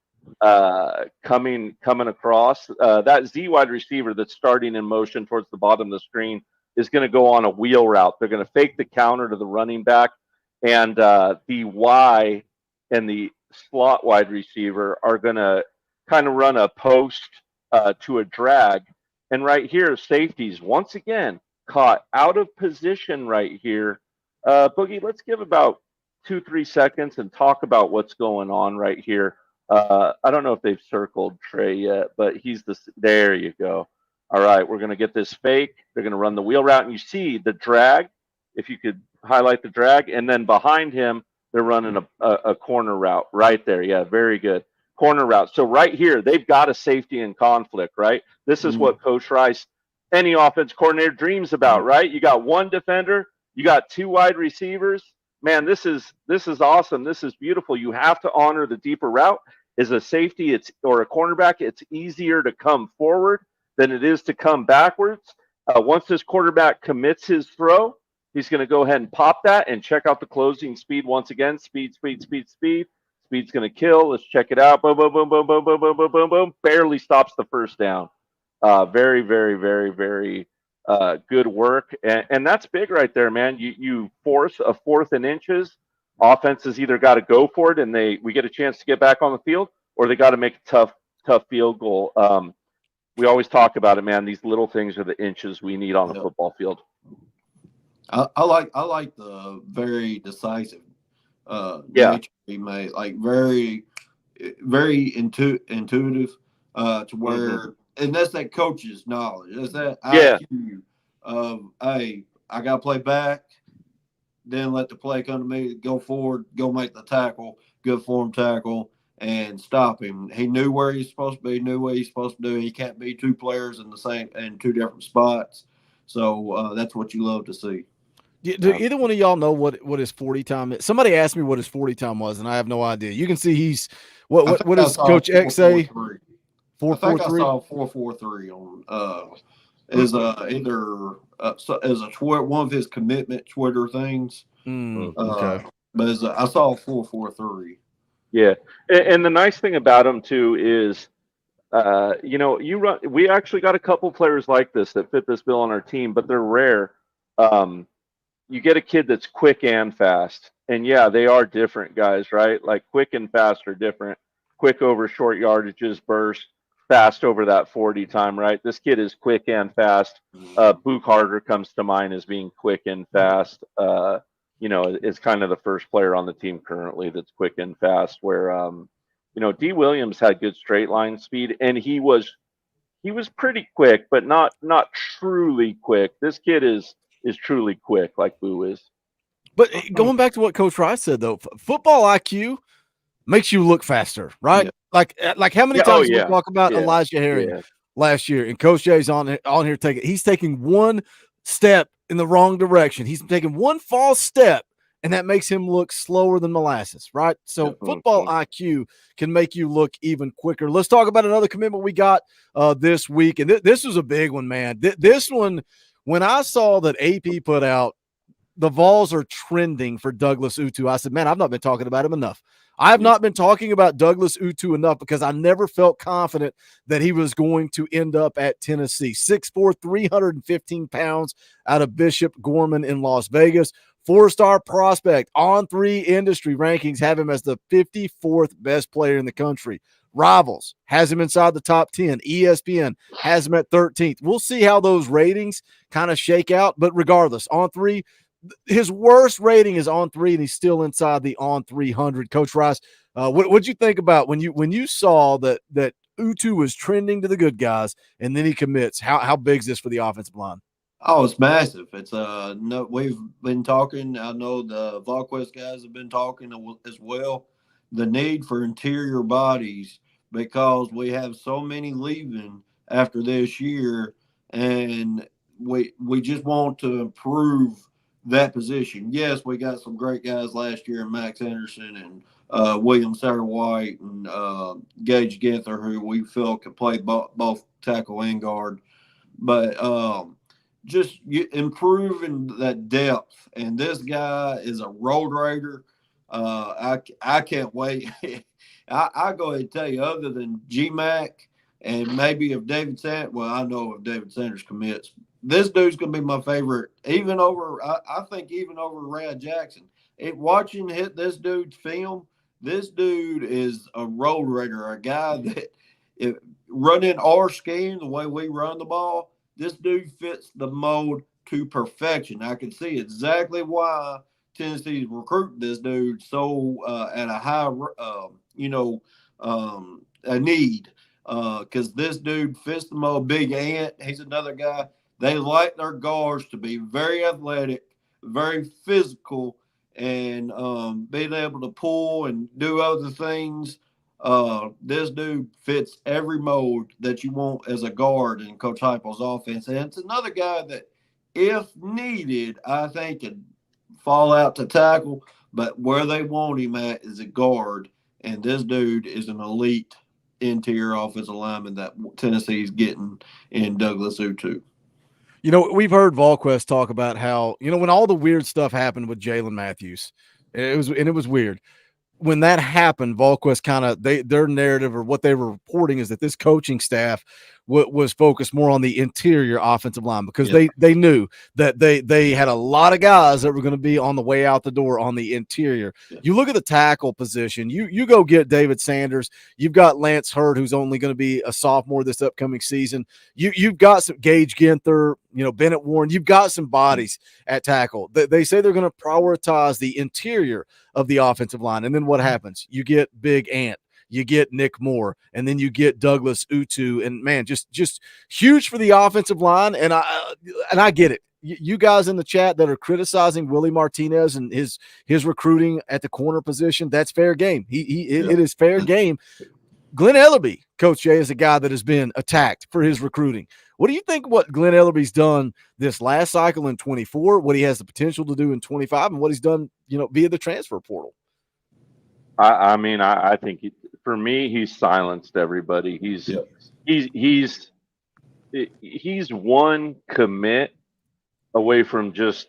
coming across. That Z wide receiver that's starting in motion towards the bottom of the screen is going to go on a wheel route. They're going to fake the counter to the running back, and the Y and the slot wide receiver are going to kind of run a post to a drag. And right here, safeties once again caught out of position right here. Boogie, let's give about 2-3 seconds and talk about what's going on right here. I don't know if they've circled Trey yet, but there you go. All right, we're going to get this fake. They're going to run the wheel route, and you see the drag, if you could highlight the drag, and then behind him, they're running a corner route right there. Yeah, very good. Corner route. So right here, they've got a safety in conflict, right? This is what Coach Rice, any offense coordinator, dreams about, right? You got one defender, you got two wide receivers. Man, this is awesome. This is beautiful. You have to honor the deeper route. As a safety, or a cornerback, it's easier to come forward than it is to come backwards. Once this quarterback commits his throw, he's going to go ahead and pop that and check out the closing speed once again. Speed. Speed's going to kill. Let's check it out. Boom, boom, boom, boom, boom, boom, boom, boom, boom, boom. Barely stops the first down. Very, very, very, very good work. And that's big right there, man. You force a 4th and inches. Offense has either got to go for it and we get a chance to get back on the field, or they got to make a tough field goal. We always talk about it, man. These little things are the inches we need on the football field. I like the very decisive nature he made, like very, very intuitive to where, and that's that coach's knowledge. That's that IQ of, hey, I got to play back, then let the play come to me, go forward, go make the tackle, good form tackle, and stop him. He knew where he's supposed to be, knew what he's supposed to do. He can't be two players in two different spots. So that's what you love to see. Do either one of y'all know what his 40 time is? Somebody asked me what his 40 time was, and I have no idea. You can see he's what does Coach X say? 4.43. I think I saw 4.43 on is either as one of his commitment Twitter things. Okay, but I saw 4.43. Yeah, and the nice thing about him too is, we actually got a couple players like this that fit this bill on our team, but they're rare. You get a kid that's quick and fast, and yeah, they are different guys, right? Like quick and fast are different. Quick over short yardages, burst, fast over that 40 time, right? This kid is quick and fast. Boo Carter comes to mind as being quick and fast. Is kind of the first player on the team currently that's quick and fast, where D. Williams had good straight line speed, and he was pretty quick, but not truly quick. This kid is truly quick, like Boo is. But going back to what Coach Rice said, though, football IQ makes you look faster, right? Yeah. Like how many times we talk about Elijah Herring last year, and Coach Jay's on here he's taking one step in the wrong direction. He's taking one false step, and that makes him look slower than molasses, right? So football IQ can make you look even quicker. Let's talk about another commitment we got this week, and this was a big one, man. This one, when I saw that AP put out the Vols are trending for Douglas Utu. I said, man, I've not been talking about him enough. I have not been talking about Douglas Utu enough because I never felt confident that he was going to end up at Tennessee. 6'4", 315 pounds out of Bishop Gorman in Las Vegas. 4-star prospect. On3 industry rankings have him as the 54th best player in the country. Rivals has him inside the top 10. ESPN has him at 13th. We'll see how those ratings kind of shake out. But regardless, On3, his worst rating is On3, and he's still inside the On 300. Coach Rice, what'd you think about when you saw that Utu was trending to the good guys and then he commits? How big is this for the offensive line? Oh, it's massive. It's no, we've been talking. I know the VolQuest guys have been talking as well. The need for interior bodies because we have so many leaving after this year, and we just want to improve that position. Yes, we got some great guys last year, Max Anderson and William Satterwhite and Gage Ginther, who we feel could play both tackle and guard. But just improving that depth. And this guy is a road raider. I can't wait. I go ahead and tell you, other than G-Mac and maybe if David Sanders, well, I know if David Sanders commits, this dude's going to be my favorite, even over, I think even over Rad Jackson. Watching this dude's film, this dude is a road raider, a guy that running our scheme, the way we run the ball, this dude fits the mold to perfection. I can see exactly why Tennessee's recruiting this dude so at a high, a need. Because this dude fits the mold. Big Ant, he's another guy. They like their guards to be very athletic, very physical, and being able to pull and do other things. This dude fits every mold that you want as a guard in Coach Heupel's offense. And it's another guy that, if needed, I think could fall out to tackle, but where they want him at is a guard. And this dude is an elite interior offensive lineman that Tennessee's getting in Douglas Utu. We've heard VolQuest talk about how, when all the weird stuff happened with Jalen Matthews, it was weird. When that happened, VolQuest kind of their narrative or what they were reporting is that this coaching staff was focused more on the interior offensive line because they knew that they had a lot of guys that were going to be on the way out the door on the interior. Yeah. You look at the tackle position, you go get David Sanders. You've got Lance Hurd, who's only going to be a sophomore this upcoming season. You've got some Gage Ginther, Bennett Warren. You've got some bodies at tackle. They say they're going to prioritize the interior of the offensive line. And then what happens? You get Big Ant. You get Nick Moore, and then you get Douglas Utu, and man, just huge for the offensive line. And I get it. You guys in the chat that are criticizing Willie Martinez and his recruiting at the corner position, that's fair game. It is fair game. Glenn Ellerbe, Coach Jay, is a guy that has been attacked for his recruiting. What do you think what Glenn Ellerbe's done this last cycle in 24, what he has the potential to do in 25, and what he's done, via the transfer portal? I think for me, he's silenced everybody. He's one commit away from just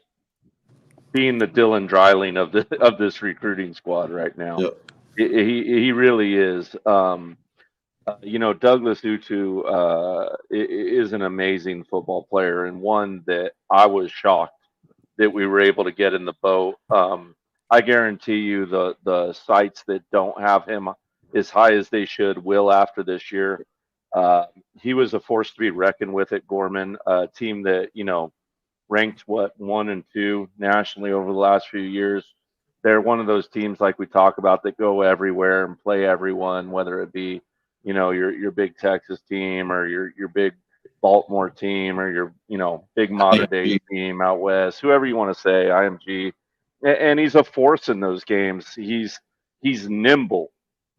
being the Dylan Dreiling of this recruiting squad right now. Yep. He really is. Douglas Utu is an amazing football player, and one that I was shocked that we were able to get in the boat. I guarantee you the sites that don't have him as high as they should will after this year. He was a force to be reckoned with at Gorman, a team that, ranked 1 and 2 nationally over the last few years. They're one of those teams like we talk about that go everywhere and play everyone, whether it be, your big Texas team or your big Baltimore team or your, big modern day team out west, whoever you want to say, IMG. And he's a force in those games. He's nimble.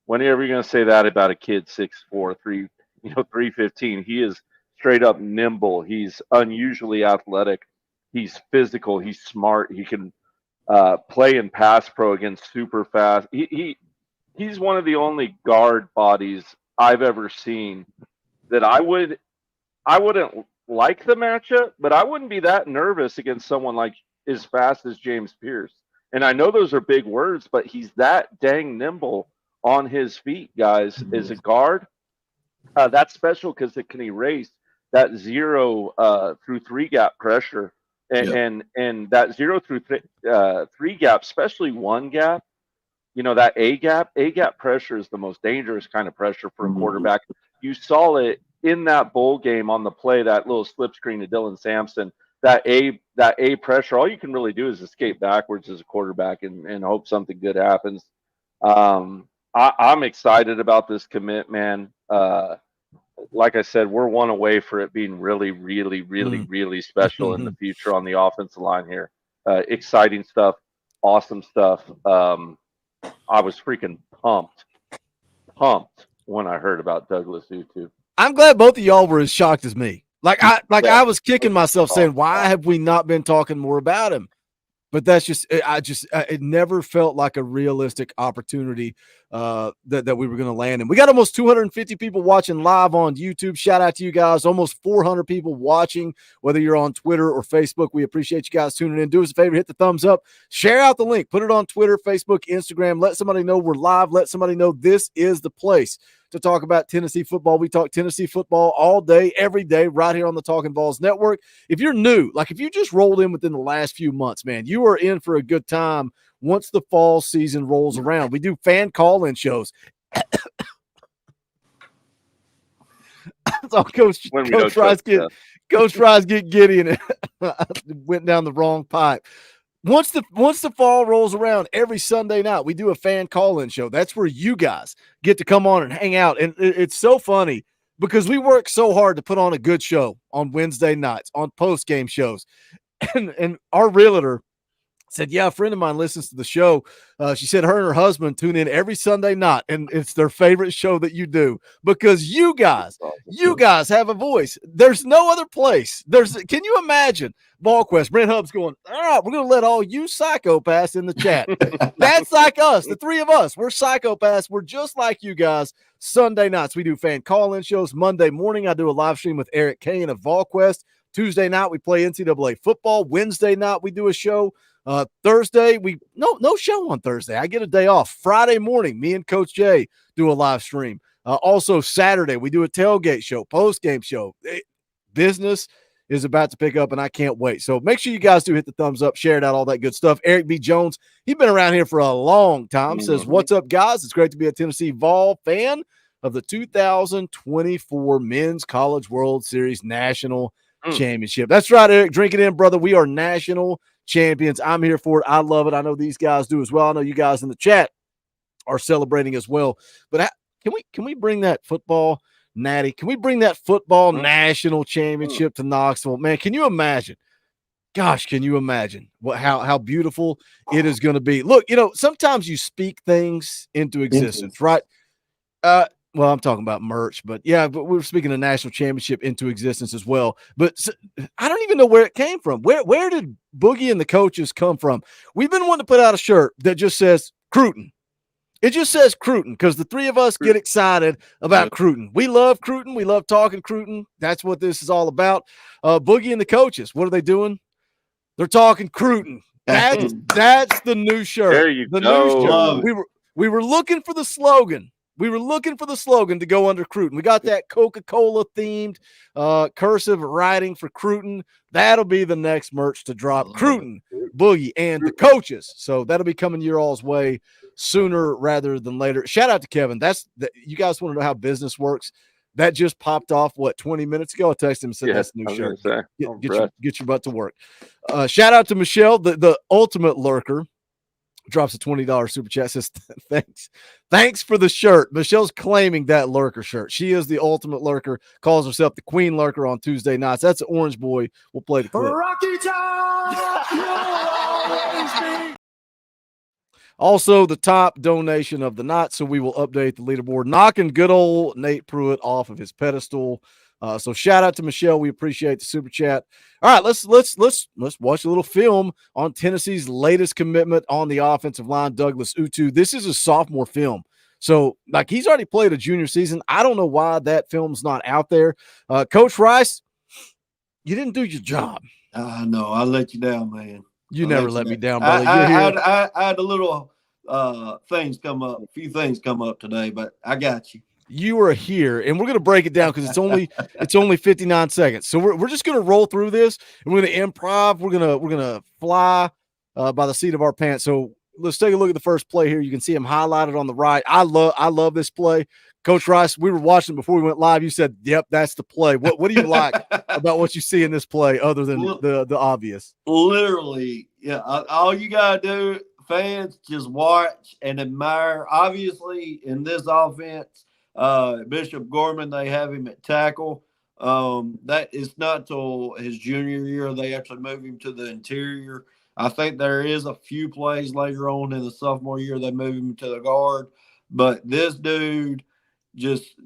Whenever you're going to say that about a kid 6'4", 315, he is straight up nimble. He's unusually athletic. He's physical. He's smart. He can play in pass pro against super fast. He's one of the only guard bodies I've ever seen that I wouldn't like the matchup, but I wouldn't be that nervous against someone like as fast as James Pierce. And I know those are big words, but he's that dang nimble on his feet, guys. As a guard, that's special because it can erase that 0 through 3 gap pressure, and that 0 through 3 gap, especially 1 gap. You know, that A gap pressure is the most dangerous kind of pressure for a quarterback. You saw it in that bowl game on the play, that little slip screen to Dylan Sampson. That A pressure, all you can really do is escape backwards as a quarterback and hope something good happens. I'm excited about this commit, man. Like I said, we're one away for it being really, really, really, really special in the future on the offensive line here. Exciting stuff, awesome stuff. I was freaking pumped when I heard about Douglas Utu. I'm glad both of y'all were as shocked as me. I was kicking myself saying, why have we not been talking more about him? But that's it never felt like a realistic opportunity that we were going to land in. We got almost 250 people watching live on YouTube. Shout out to you guys. Almost 400 people watching, whether you're on Twitter or Facebook. We appreciate you guys tuning in. Do us a favor, hit the thumbs up, share out the link, put it on Twitter, Facebook, Instagram. Let somebody know we're live. Let somebody know this is the place to talk about Tennessee football. We talk Tennessee football all day, every day, right here on the Talkin VAWLS Network. If you're new, like if you just rolled in within the last few months, man, you are in for a good time once the fall season rolls around. We do fan call-in shows. So Coach Fries get giddy and went down the wrong pipe. Once the fall rolls around, every Sunday night, we do a fan call-in show. That's where you guys get to come on and hang out. And it's so funny because we work so hard to put on a good show on Wednesday nights, on post-game shows. And our realtor said, yeah, a friend of mine listens to the show. She said her and her husband tune in every Sunday night, and it's their favorite show that you do because you guys have a voice. There's no other place. Can you imagine? VolQuest, Brent Hubbs going, all right, we're going to let all you psychopaths in the chat. That's like us, the three of us. We're psychopaths. We're just like you guys. Sunday nights, we do fan call-in shows. Monday morning, I do a live stream with Eric Kane of VolQuest. Tuesday night, we play NCAA football. Wednesday night, we do a show. Thursday, no show on Thursday. I get a day off. Friday morning, me and Coach Jay do a live stream. Also, Saturday, we do a tailgate show, post-game show. Business is about to pick up, and I can't wait. So make sure you guys do hit the thumbs up, share it out, all that good stuff. Eric B. Jones, he's been around here for a long time, says, what's up, guys? It's great to be a Tennessee Vol fan of the 2024 Men's College World Series National Championship. That's right, Eric. Drink it in, brother. We are national champions. I'm here for it. I love it. I know these guys do as well. I know you guys in the chat are celebrating as well. But can we bring that football natty? Can we bring that football national championship to Knoxville? Man, can you imagine? Gosh, can you imagine how beautiful it is going to be? Look, sometimes you speak things into existence, right? Well, I'm talking about merch, but we're speaking of national championship into existence as well. But I don't even know where it came from. Where did Boogie and the coaches come from? We've been wanting to put out a shirt that just says Cruitin. It just says Cruitin because the three of us get excited about Cruitin. We love Cruitin. We love talking Cruitin. That's what this is all about. Boogie and the coaches, what are they doing? They're talking Cruitin. That's the new shirt. There you go. New shirt. We were looking for the slogan. We were looking for the slogan to go under Cruitin. We got that Coca-Cola themed cursive writing for Cruitin. That'll be the next merch to drop. Cruitin, Boogie, and the coaches. So that'll be coming your all's way sooner rather than later. Shout out to Kevin. You guys want to know how business works? That just popped off, 20 minutes ago? I texted him and said that's the new shirt. Get your butt to work. Shout out to Michelle, the ultimate lurker. Drops a $20 super chat, says thanks for the shirt. Michelle's claiming that lurker shirt. She is the ultimate lurker, calls herself the queen lurker on Tuesday nights. That's an Orange Boy. We'll play the clip. Rocky Top! Also, the top donation of the night, so we will update the leaderboard. Knocking good old Nate Pruitt off of his pedestal. So shout out to Michelle. We appreciate the super chat. All right, let's watch a little film on Tennessee's latest commitment on the offensive line, Douglas Utu. This is a sophomore film. So, he's already played a junior season. I don't know why that film's not out there. Coach Rice, you didn't do your job. I know. I let you down, man. You never let me down, I, brother. You're here. I had a little things come up, a few things come up today, but I got you. You are here, and we're going to break it down because it's only 59 seconds. So we're just going to roll through this, and we're going to improv. We're gonna fly by the seat of our pants. So let's take a look at the first play here. You can see him highlighted on the right. I love this play. Coach Rice, we were watching before we went live. You said, "Yep, that's the play." What do you like about what you see in this play, other than the obvious? Literally, yeah. All you gotta do, fans, just watch and admire. Obviously, in this offense, Bishop Gorman, they have him at tackle. That is not till his junior year they actually move him to the interior. I think there is a few plays later on in the sophomore year they move him to the guard, but this dude. Just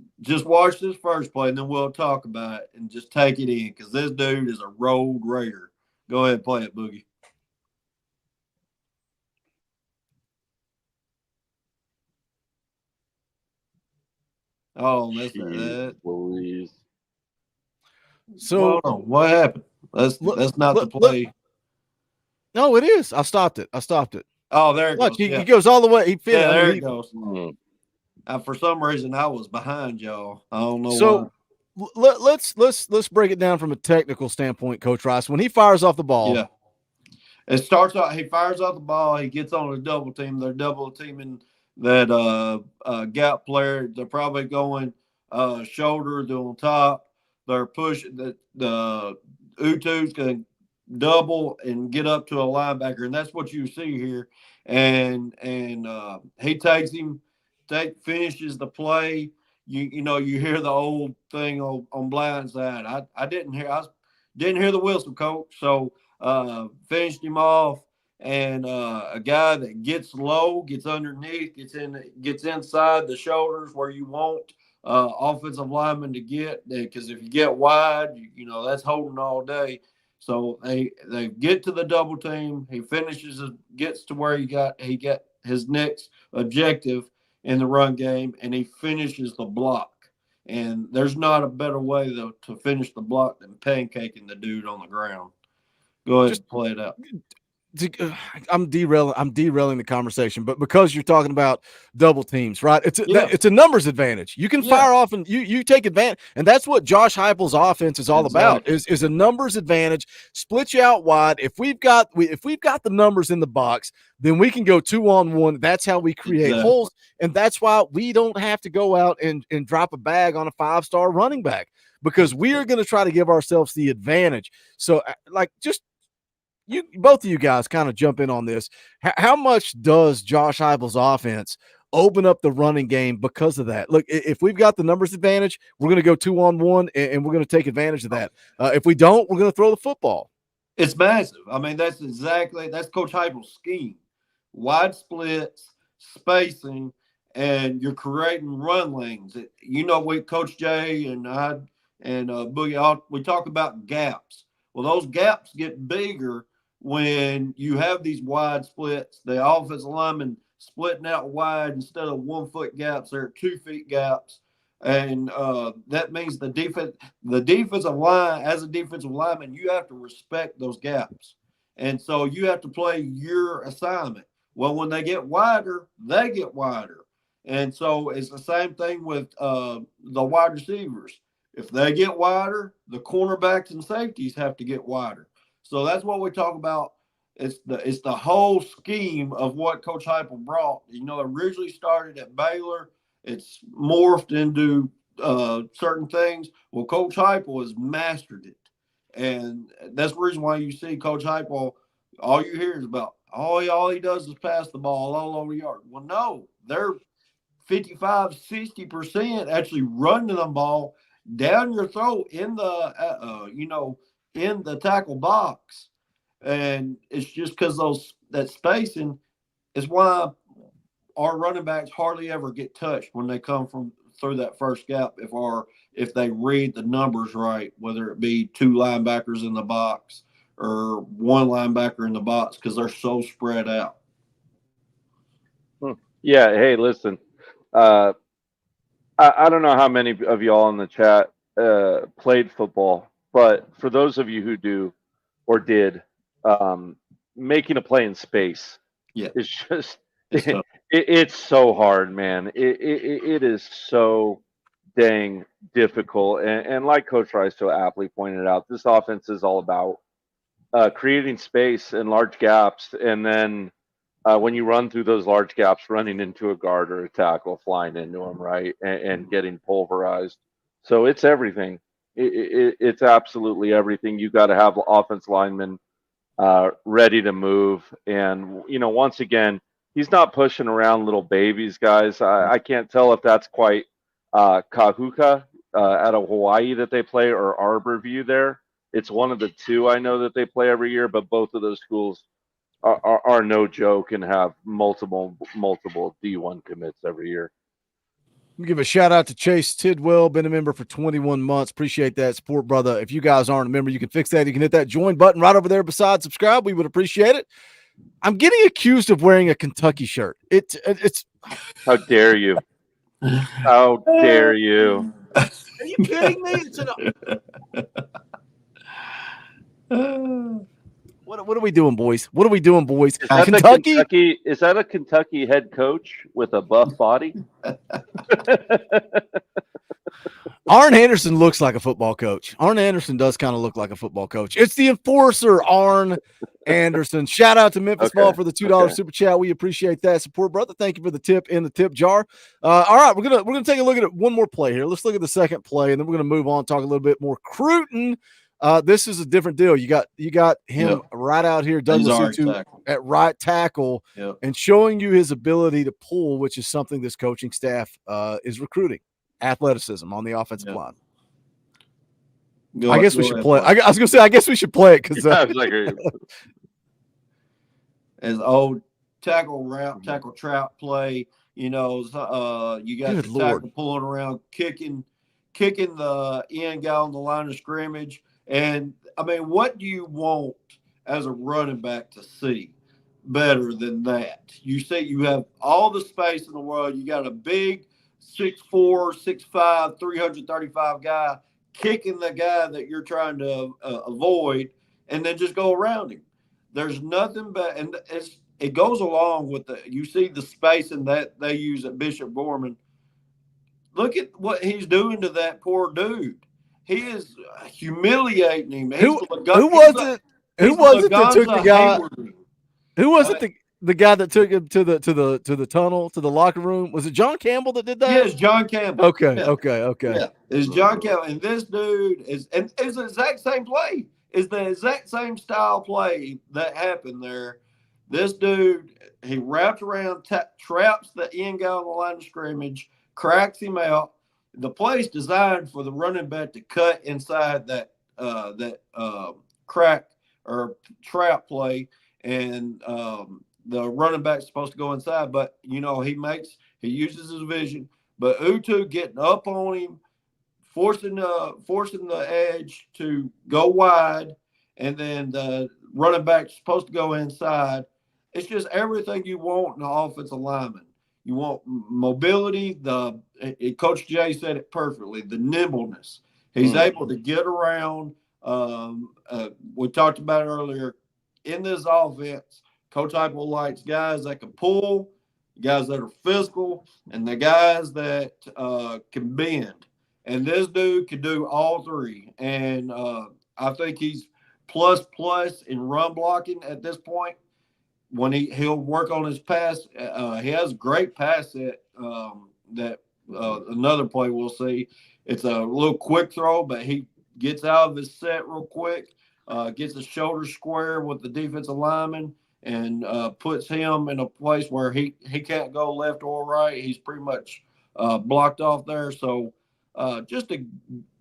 watch this first play, and then we'll talk about it and just take it in because this dude is a road raider. Go ahead and play it, Boogie. Oh, that's that. Louise. So hold on. What happened? That's not the play. No, it is. I stopped it. Oh, there it goes. He goes all the way. He finished. Yeah, there it goes. For some reason, I was behind y'all. I don't know so, why. Let's break it down from a technical standpoint, Coach Rice. When he fires off the ball, yeah, it starts out. He fires off the ball. He gets on a double team. They're double teaming that gap player. They're probably going shoulder to on top. They're pushing the Utu's going to double and get up to a linebacker, and that's what you see here. And he takes him. Finishes the play. You know you hear the old thing on blindside. I didn't hear the whistle, coach. So finished him off, and a guy that gets low, gets underneath, gets inside the shoulders where you want offensive lineman to get, because if you get wide, you know that's holding all day. So they get to the double team. He finishes, gets to where he got his next objective in the run game, and he finishes the block. And there's not a better way to finish the block than pancaking the dude on the ground. Go ahead and play it out. I'm derailing the conversation, but because you're talking about double teams, right? It's a numbers advantage. You can fire off and you take advantage, and that's what Josh Heupel's offense is all about. Is a numbers advantage. Split you out wide. If we've got the numbers in the box, then we can go 2-on-1. That's how we create holes, and that's why we don't have to go out and drop a bag on a 5-star running back, because we are going to try to give ourselves the advantage. So, both of you guys kind of jump in on this. How much does Josh Heupel's offense open up the running game because of that? Look, if we've got the numbers advantage, we're going to go 2-on-1, and we're going to take advantage of that. If we don't, we're going to throw the football. It's massive. I mean, that's Coach Heupel's scheme. Wide splits, spacing, and you're creating run lanes. With Coach Jay and I and Boogie, we talk about gaps. Well, those gaps get bigger when you have these wide splits. The offensive linemen splitting out wide instead of 1-foot gaps, they're 2-foot gaps. And that means the defensive line, as a defensive lineman, you have to respect those gaps. And so you have to play your assignment. Well, when they get wider, they get wider. And so it's the same thing with the wide receivers. If they get wider, the cornerbacks and safeties have to get wider. So that's what we talk about. It's the whole scheme of what Coach Heupel brought. It originally started at Baylor. It's morphed into certain things. Well, Coach Heupel has mastered it. And that's the reason why you see Coach Heupel, all you hear is about, all he does is pass the ball all over the yard. Well, no, they're 55, 60% actually running the ball down your throat in the in the tackle box. And it's just because that spacing is why our running backs hardly ever get touched when they come through that first gap if they read the numbers right, whether it be 2 linebackers in the box or 1 linebacker in the box, because they're so spread out. Yeah, hey, listen. I don't know how many of y'all in the chat played football, but for those of you who do or did, making a play in space. Yeah. It's just It's tough. it's so hard, man. It is so dang difficult. And like Coach Rice so aptly pointed out, this offense is all about creating space and large gaps, and then when you run through those large gaps, running into a guard or a tackle, flying into them, right, and getting pulverized. So it's everything. It's absolutely everything. You got to have offense linemen ready to move. And, once again, he's not pushing around little babies, guys. I can't tell if that's quite Kahuka out of Hawaii that they play or Arborview there. It's one of the two I know that they play every year, but both of those schools are no joke and have multiple D1 commits every year. Let me give a shout out to Chase Tidwell, been a member for 21 months. Appreciate that support, brother. If you guys aren't a member, you can fix that. You can hit that join button right over there beside subscribe. We would appreciate it. I'm getting accused of wearing a Kentucky shirt. It's How dare you? How dare you? Are you kidding me? What are we doing, boys? What are we doing, boys? Is that a Kentucky head coach with a buff body? Arn Anderson looks like a football coach. Arn Anderson does kind of look like a football coach. It's the enforcer, Arn Anderson. Shout out to Memphis Ball for the $2 super chat. We appreciate that support, brother. Thank you for the tip in the tip jar. All right, we're gonna take a look at one more play here. Let's look at the second play, and then we're gonna move on, talk a little bit more Cruitin. This is a different deal. You got him right out here, Douglas at right tackle, and showing you his ability to pull, which is something this coaching staff is recruiting. Athleticism on the offensive line. I guess we should play. I was going to say, I guess we should play it because as old tackle route, tackle trap play. You got the tackle pulling around, kicking the end guy on the line of scrimmage. And I mean, what do you want as a running back to see better than that? You have all the space in the world. You got a big 6'4", 6'5", 335 guy kicking the guy that you're trying to avoid, and then just go around him. There's nothing but, and it goes along with you see the spacing that they use at Bishop Gorman. Look at what he's doing to that poor dude. He is humiliating him. Who was it that took the guy? Who was it? The guy that took him to the tunnel, to the locker room? Was it John Campbell that did that? Yes, John Campbell. Okay. Yeah, it's John Campbell, and this dude is the exact same play. It's the exact same style play that happened there. This dude, he wraps around, traps the end guy on the line of scrimmage, cracks him out. The play's designed for the running back to cut inside that crack or trap play, and the running back's supposed to go inside, but he uses his vision. But Utu getting up on him, forcing the edge to go wide, and then the running back's supposed to go inside. It's just everything you want in an offensive lineman. You want mobility. Coach Jay said it perfectly. The nimbleness. He's able to get around. We talked about it earlier. In this offense, Coach Heupel likes guys that can pull, guys that are physical, and the guys that can bend. And this dude can do all three. And I think he's plus in run blocking at this point. When he'll work on his pass, he has a great pass set that another play we'll see. It's a little quick throw, but he gets out of his set real quick, gets his shoulder square with the defensive lineman, and puts him in a place where he can't go left or right. He's pretty much blocked off there. So just a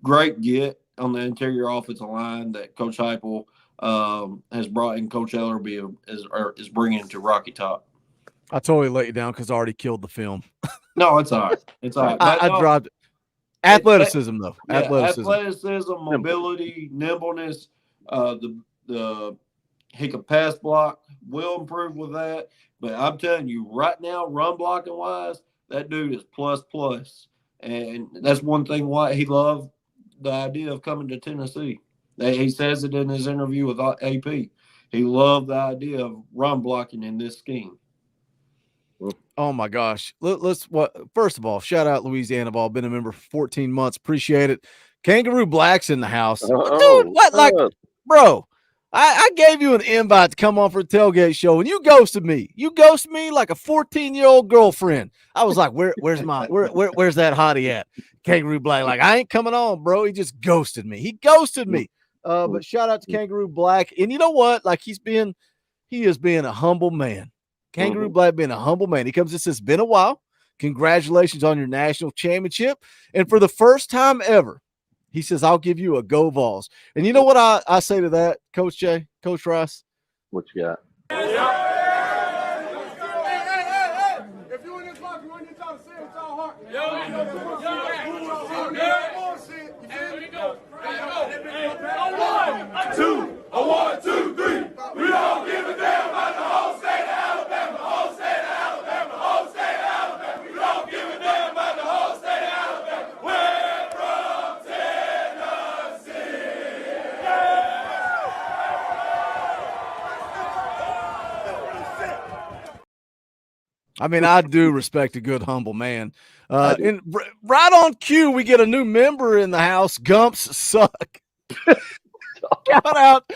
great get on the interior offensive line that Coach Heupel has brought in. Coach Ellerby is bringing to Rocky Top. I totally let you down because I already killed the film. No, it's all right. It's all right. I dropped it. Athleticism, though. Yeah, athleticism, mobility, nimbleness. He can pass block. Will improve with that. But I'm telling you, right now, run blocking wise, that dude is plus. And that's one thing why he loved the idea of coming to Tennessee. He says it in his interview with AP. he loved the idea of run blocking in this scheme. Oh my gosh. First of all, shout out Louisiana Ball. Been a member for 14 months. Appreciate it. Kangaroo Black's in the house. Dude, what? Like, bro, I gave you an invite to come on for a tailgate show and you ghosted me. You ghosted me like a 14-year-old girlfriend. I was like, where's that hottie at? Kangaroo Black. Like, I ain't coming on, bro. He just ghosted me. But shout out to Kangaroo Black. And you know what? Like, he is being a humble man. Kangaroo Black being a humble man. He comes and says, been a while. Congratulations on your national championship. And for the first time ever, he says, I'll give you a go Vols. And you know what I say to that, Coach Jay, Coach Rice? What you got? If you in this locker, you want to try to say it with all heart. A one, two, three. We don't give a damn about the whole state of Alabama. Whole state of Alabama. Whole state of Alabama. We don't give a damn about the whole state of Alabama. We're from Tennessee. I mean, I do respect a good, humble man. And right on cue, we get a new member in the house. Gumps suck. Shout out.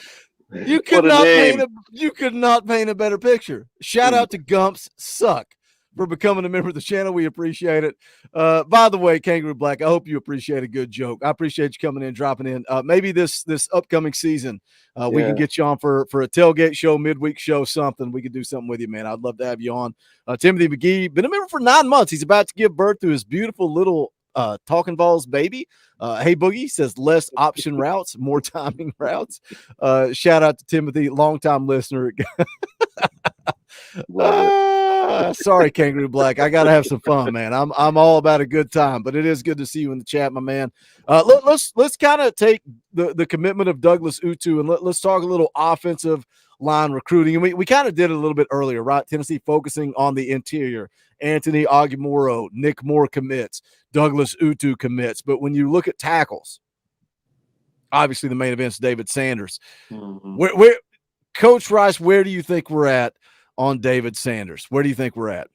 You could not paint a better picture. Shout out to Gumps suck for becoming a member of the channel. We appreciate it. By the way, Kangaroo Black, I hope you appreciate a good joke. I appreciate you coming in, dropping in. Maybe this upcoming season, we can get you on for a tailgate show, midweek show, something. We could do something with you, man. I'd love to have you on. Timothy McGee, been a member for 9 months. He's about to give birth to his beautiful little Talkin VAWLS baby. Hey Boogie says less option routes, more timing routes. Shout out to Timothy, longtime listener. Sorry, Kangaroo Black. I gotta have some fun, man. I'm all about a good time, but it is good to see you in the chat, my man. Let's kind of take the commitment of Douglas Utu and let's talk a little offensive line recruiting. And we kind of did it a little bit earlier, right? Tennessee focusing on the interior. Anthony Aguimoro, Nick Moore commits, Douglas Utu commits. But when you look at tackles, obviously the main event's David Sanders. Where Coach Rice, where do you think we're at on David Sanders? Where do you think we're at?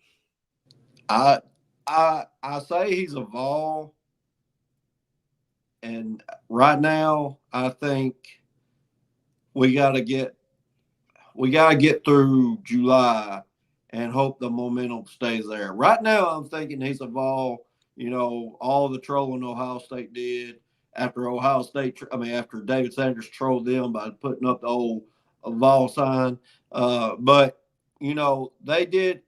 I say he's a Vol, and right now I think we got to get through July and hope the momentum stays there. Right now I'm thinking he's a Vol. You know, all the trolling Ohio State did after after David Sanders trolled them by putting up the old Vol sign. But you know, they did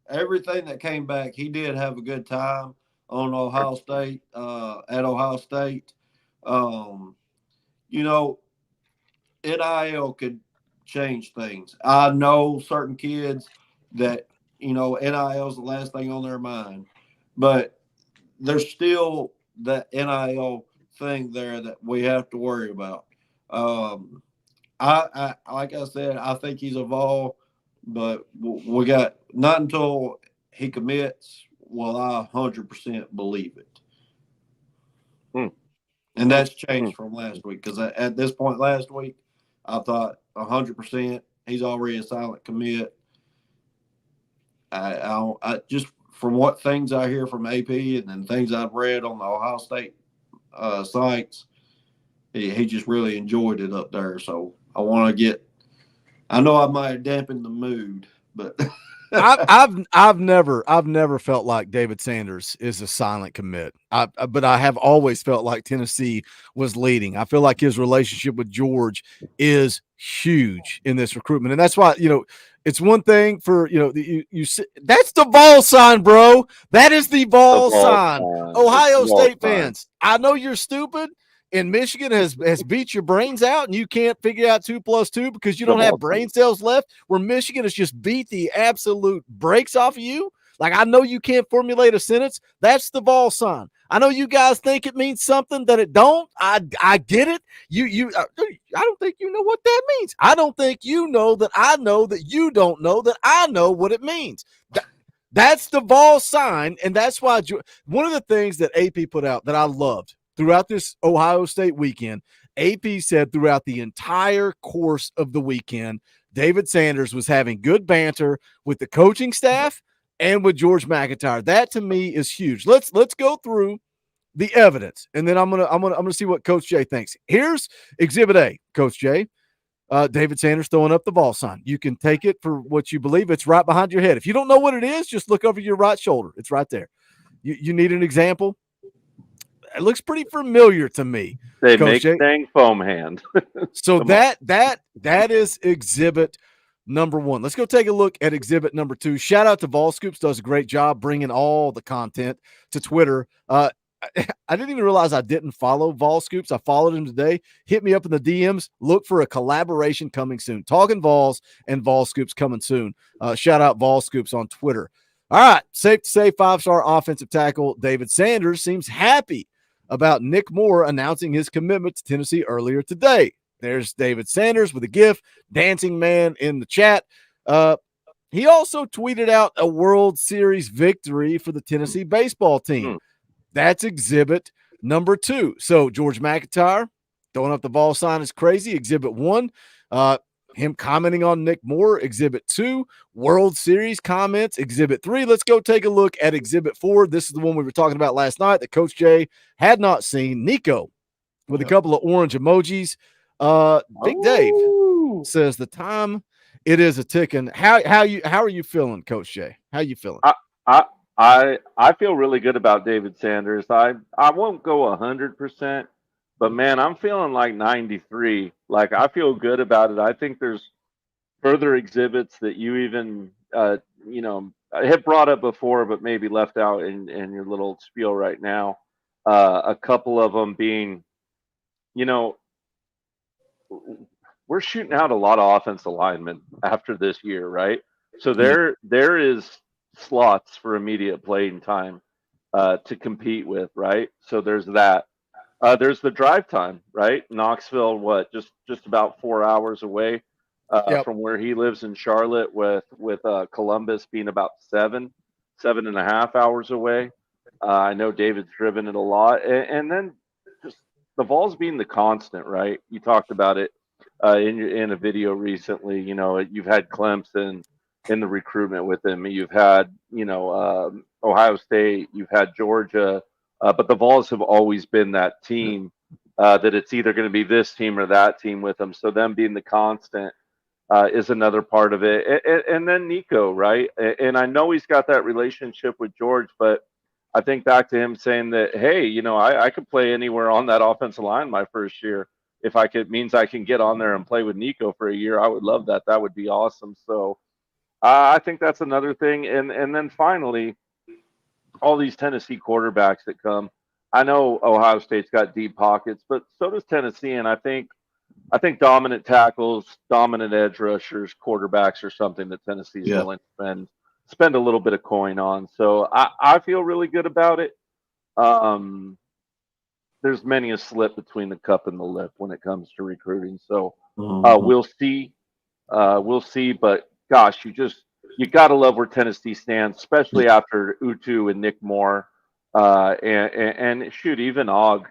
everything that came back. He did have a good time on Ohio State, at Ohio State. You know, NIL could change things. I know certain kids that, you know, NIL is the last thing on their mind, but there's still that NIL thing there that we have to worry about. I like I said, I think he's a Vol. But we got not until he commits will I 100% believe it. And that's changed from last week because at this point last week, I thought 100% he's already a silent commit. I just from what things I hear from AP and then things I've read on the Ohio State sites, he just really enjoyed it up there. So I want to get. I know I might have dampened the mood, but I've never felt like David Sanders is a silent commit. But I have always felt like Tennessee was leading. I feel like his relationship with George is huge in this recruitment, and that's why it's one thing for you that's the Vol sign, bro. That is the Vol sign. Ohio State fans, I know you're stupid. And Michigan has beat your brains out and you can't figure out 2 + 2 because you don't have brain cells left, where Michigan has just beat the absolute brakes off of you. Like, I know you can't formulate a sentence. That's the Vol sign. I know you guys think it means something that it don't. I get it. I don't think you know what that means. I don't think you know that I know that you don't know that I know what it means. That's the Vol sign, and that's why one of the things that AP put out that I loved throughout this Ohio State weekend, AP said throughout the entire course of the weekend, David Sanders was having good banter with the coaching staff and with George McIntyre. That to me is huge. Let's go through the evidence, and then I'm gonna see what Coach Jay thinks. Here's Exhibit A, Coach Jay. David Sanders throwing up the ball sign. You can take it for what you believe. It's right behind your head. If you don't know what it is, just look over your right shoulder. It's right there. You need an example? It looks pretty familiar to me. They Coach make Jay. dang foam hand. So that is exhibit number 1. Let's go take a look at exhibit number 2. Shout out to Vol Scoops, does a great job bringing all the content to Twitter. I didn't even realize I didn't follow Vol Scoops. I followed him today. Hit me up in the DMs. Look for a collaboration coming soon. Talkin VAWLS and Vol Scoops coming soon. Shout out Vol Scoops on Twitter. All right, safe to say 5-star offensive tackle David Sanders seems happy about Nick Moore announcing his commitment to Tennessee earlier today. There's David Sanders with a GIF, dancing man in the chat. He also tweeted out a World Series victory for the Tennessee baseball team. That's exhibit number 2. So George McIntyre throwing up the ball sign is crazy. Exhibit 1, him commenting on Nick Moore. Exhibit 2, World Series comments. Exhibit 3, let's go take a look at exhibit 4. This is the one we were talking about last night that Coach Jay had not seen. Nico with a couple of orange emojis. Big Dave says the time it is a ticking. How are you feeling, Coach Jay? How you feeling? I feel really good about David Sanders. I won't go 100%, but man, I'm feeling like 93. Like I feel good about it. I think there's further exhibits that you even have brought up before, but maybe left out in your little spiel right now. A couple of them being, we're shooting out a lot of offensive linemen after this year, right? So there is slots for immediate playing time to compete with, right? So there's that. There's the drive time, right? Knoxville, just about 4 hours away from where he lives in Charlotte, with Columbus being about 7.5 hours away. I know David's driven it a lot, and then just the Vols being the constant, right? You talked about it in a video recently. You've had Clemson in the recruitment with him. You've had, Ohio State. You've had Georgia. But the Vols have always been that team that it's either going to be this team or that team with them. So them being the constant is another part of it. And then Nico, right? And I know he's got that relationship with George, but I think back to him saying that, hey, I could play anywhere on that offensive line my first year. If means I can get on there and play with Nico for a year, I would love that. That would be awesome. So I think that's another thing. And then finally, all these Tennessee quarterbacks that come. I know Ohio State's got deep pockets, but so does Tennessee. And I think dominant tackles, dominant edge rushers, quarterbacks are something that Tennessee's willing to spend a little bit of coin on. So I feel really good about it. There's many a slip between the cup and the lip when it comes to recruiting. So we'll see. But gosh, you got to love where Tennessee stands, especially after Utu and Nick Moore, and shoot, even Og.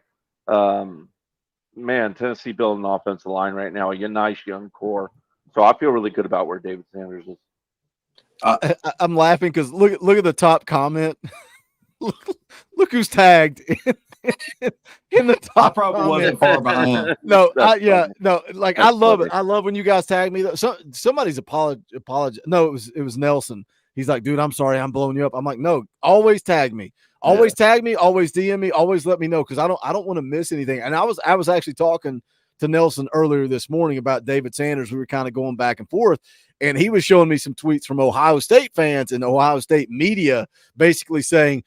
Man, Tennessee building an offensive line right now, a nice young core. So I feel really good about where David Sanders is. I'm laughing because look at the top comment. look who's tagged in the top. I probably wasn't far behind. No, I love it. I love when you guys tag me. Somebody's apologize. No, it was Nelson. He's like, dude, I'm sorry, I'm blowing you up. I'm like, no, always tag me. Always tag me, always DM me, always let me know, because I don't want to miss anything. And I was actually talking to Nelson earlier this morning about David Sanders. We were kind of going back and forth, and he was showing me some tweets from Ohio State fans and Ohio State media basically saying,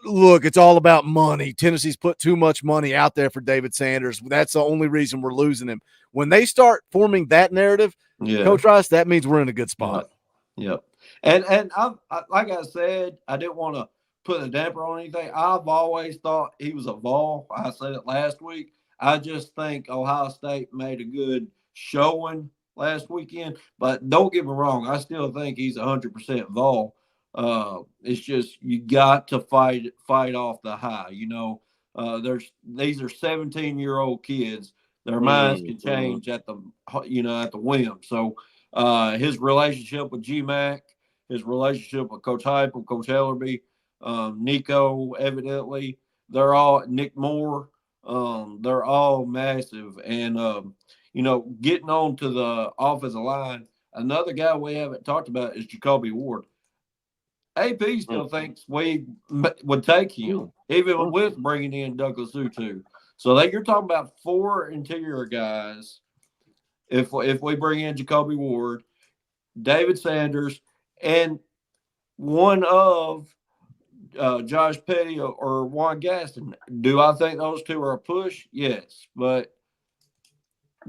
look, it's all about money. Tennessee's put too much money out there for David Sanders. That's the only reason we're losing him. When they start forming that narrative, Coach Rice, that means we're in a good spot. Yep. And I like I said, I didn't want to put a damper on anything. I've always thought he was a Vol. I said it last week. I just think Ohio State made a good showing last weekend. But don't get me wrong, I still think he's 100% Vol. It's just you got to fight off the high. These are 17-year-old kids Their minds can change at the whim. So his relationship with G-Mac, his relationship with Coach Heupel, Coach Ellerby, Nico, evidently, they're all Nick Moore. They're all massive. And, getting on to the offensive line, another guy we haven't talked about is Jacoby Ward. AP still thinks we would take him, even with bringing in Douglas Utu. So you're talking about 4 interior guys. If we bring in Jacoby Ward, David Sanders, and one of Josh Petty or Juan Gaston, do I think those 2 are a push? Yes, but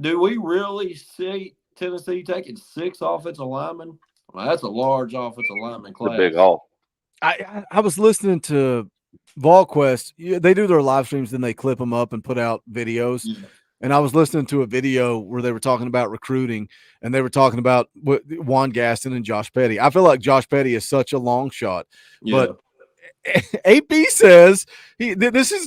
do we really see Tennessee taking 6 offensive linemen? Well, that's a large offensive lineman class. The big haul. I was listening to VolQuest. They do their live streams, then they clip them up and put out videos. Yeah. And I was listening to a video where they were talking about recruiting, and they were talking about Juan Gaston and Josh Petty. I feel like Josh Petty is such a long shot, but AP says this is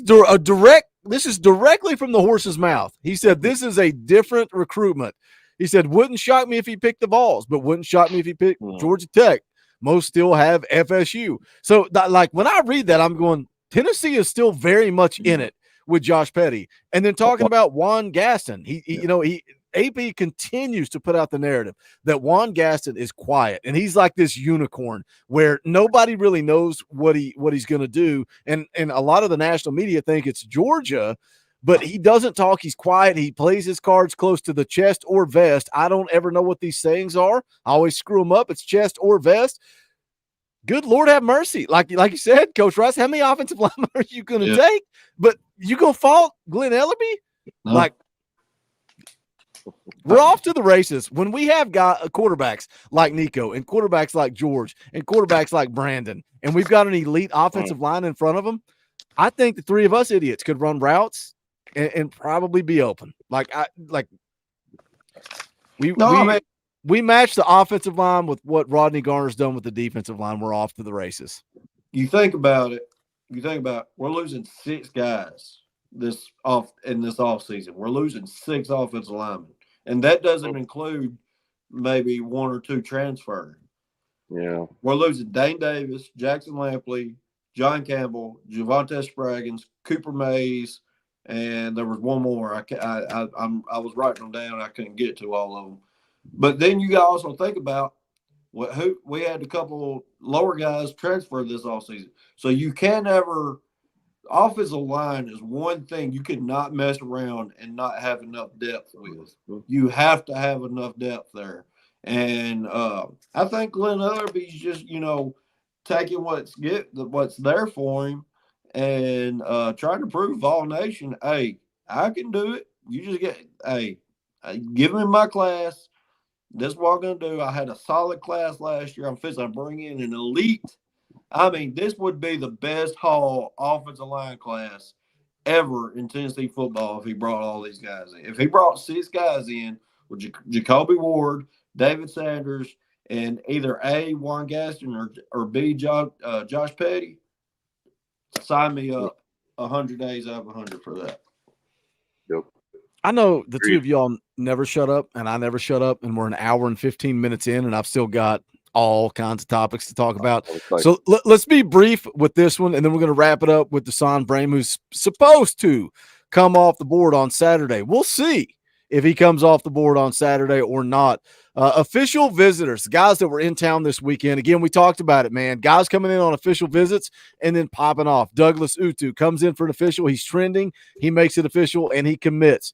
directly from the horse's mouth. He said this is a different recruitment. He said wouldn't shock me if he picked the Vols, but wouldn't shock me if he picked Georgia Tech. Most still have FSU. So when I read that, I'm going, Tennessee is still very much in it with Josh Petty. And then talking about Juan Gaston, AP continues to put out the narrative that Juan Gaston is quiet, and he's like this unicorn where nobody really knows what he's going to do. And a lot of the national media think it's Georgia, but he doesn't talk. He's quiet. He plays his cards close to the chest or vest. I don't ever know what these sayings are. I always screw them up. It's chest or vest. Good Lord have mercy. Like you said, Coach Rice, how many offensive linemen are you going to take? But you going to fault Glenn Ellerby? No. We're off to the races. When we have quarterbacks like Nico and quarterbacks like George and quarterbacks like Brandon, and we've got an elite offensive line in front of them, I think the 3 of us idiots could run routes and probably be open. We match the offensive line with what Rodney Garner's done with the defensive line. We're off to the races. You think about it. We're losing 6 guys in this offseason. We're losing 6 offensive linemen. And that doesn't include maybe 1 or 2 transferring. Yeah. We're losing Dane Davis, Jackson Lampley, John Campbell, Javonte Spraggins, Cooper Mays, and there was one more. I was writing them down. I couldn't get to all of them. But then you got to also think about we had a couple lower guys transfer this offseason. So you can never – offensive line is one thing you cannot mess around and not have enough depth with. You have to have enough depth there. And I think Glenn Ellerby's just, taking what's there for him and trying to prove Vol Nation, hey, I can do it. You just give me my class. This is what I'm going to do. I had a solid class last year. I'm fixing to bring in an elite. I mean, this would be the best haul offensive line class ever in Tennessee football if he brought all these guys in. If he brought 6 guys in with Jacoby Ward, David Sanders, and either A, Juan Gaston, or B, Josh Petty, sign me up 100 days out of 100 for that. Yep. I know the 2 of y'all never shut up, and I never shut up, and we're an hour and 15 minutes in, and I've still got all kinds of topics to talk about. So let's be brief with this one, and then we're going to wrap it up with Desean Braam, who's supposed to come off the board on Saturday. We'll see if he comes off the board on Saturday or not. Official visitors, guys that were in town this weekend. Again, we talked about it, man. Guys coming in on official visits and then popping off. Douglas Utu comes in for an official. He's trending. He makes it official, and he commits.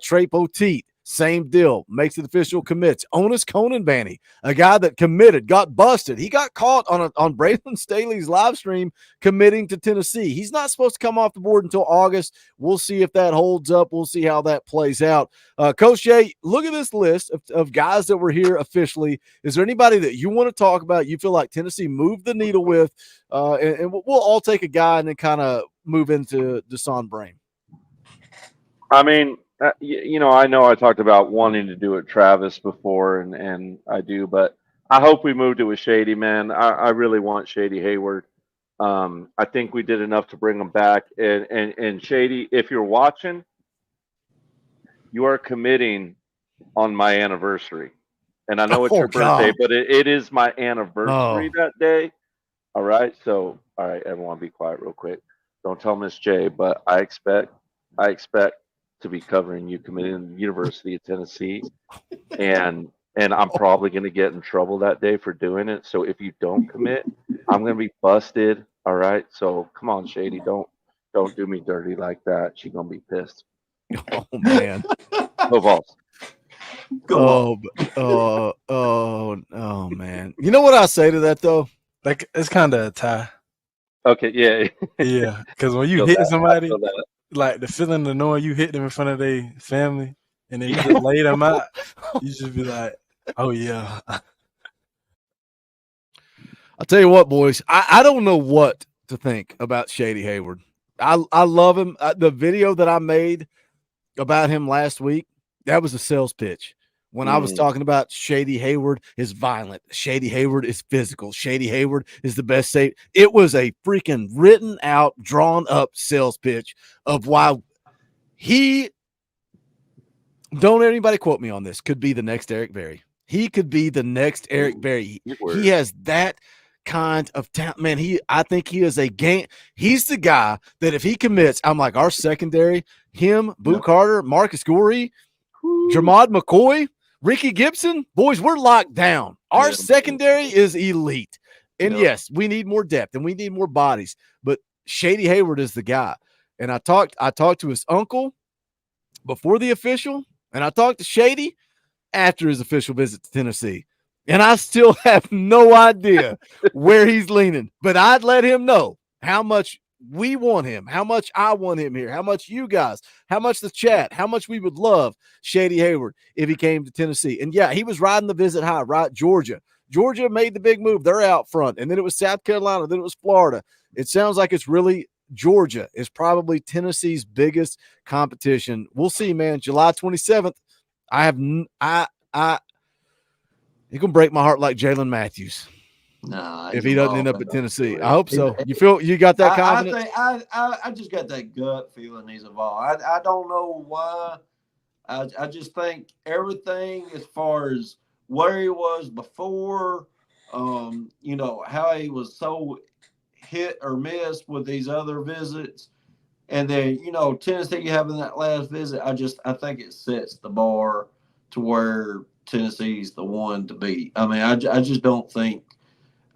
Trey Pettit, same deal. Makes it official, commits. Onis Conanbanny, a guy that committed, got busted. He got caught on Braylon Staley's live stream committing to Tennessee. He's not supposed to come off the board until August. We'll see if that holds up. We'll see how that plays out. Coach Jay, look at this list of guys that were here officially. Is there anybody that you want to talk about, you feel like Tennessee moved the needle with? And we'll all take a guy and then kind of move into Desean Braam. I mean, I know I talked about wanting to do it Travis before, and I do, but I hope we moved it with Shady, man. I really want Shady Hayward. I think we did enough to bring him back. And Shady, if you're watching, you are committing on my anniversary. And I know it's Oh, your birthday, God. but it is my anniversary Oh. that day. All right. So, all right, everyone be quiet real quick. Don't tell Miss J, but I expect to be covering you committing to the University of Tennessee. And I'm probably gonna get in trouble that day for doing it. So if you don't commit, I'm gonna be busted. All right. So come on, Shady. Don't do me dirty like that. She's gonna be pissed. Oh, man. Go Vols. Oh, man. You know what I say to that, though? Like, it's kind of a tie. Okay, yeah. Yeah, because when you Feel hit that. I somebody, feel that. like the feeling of knowing you hit them in front of their family, and then you just lay them out, you just be like, oh, yeah. I'll tell you what, boys. I don't know what to think about Shady Hayward. I love him. The video that I made about him last week, that was a sales pitch. When I was talking about Shady Hayward is violent, Shady Hayward is physical, Shady Hayward is the best safe. It was a freaking written out, drawn up sales pitch of why he, don't anybody quote me on this, could be the next Eric Berry. He could be the next Eric Berry. He has that kind of talent, man. I think he is a game. He's the guy that if he commits, I'm like, our secondary, him, Boo Carter, Marcus Gorey, Jermod McCoy, Ricky Gibson, boys, we're locked down. Our secondary is elite. And yes, we need more depth and we need more bodies. But Shady Hayward is the guy. And I talked to his uncle before the official, and I talked to Shady after his official visit to Tennessee. And I still have no idea where he's leaning. But I'd let him know how much we want him, how much I want him here, how much you guys, how much the chat, how much we would love Shady Hayward if he came to Tennessee. And yeah, he was riding the visit high, right? Georgia made the big move. They're out front. And then it was South Carolina. Then it was Florida. It sounds like it's really Georgia is probably Tennessee's biggest competition. We'll see, man. July 27th. He can break my heart like Jalen Matthews. Nah, if he doesn't end up at Tennessee. I hope so. You feel you got that confidence? I just got that gut feeling he's evolved. I don't know why. I just think everything as far as where he was before, how he was so hit or miss with these other visits. And then, Tennessee having that last visit, I think it sets the bar to where Tennessee's the one to beat. I mean, I just don't think.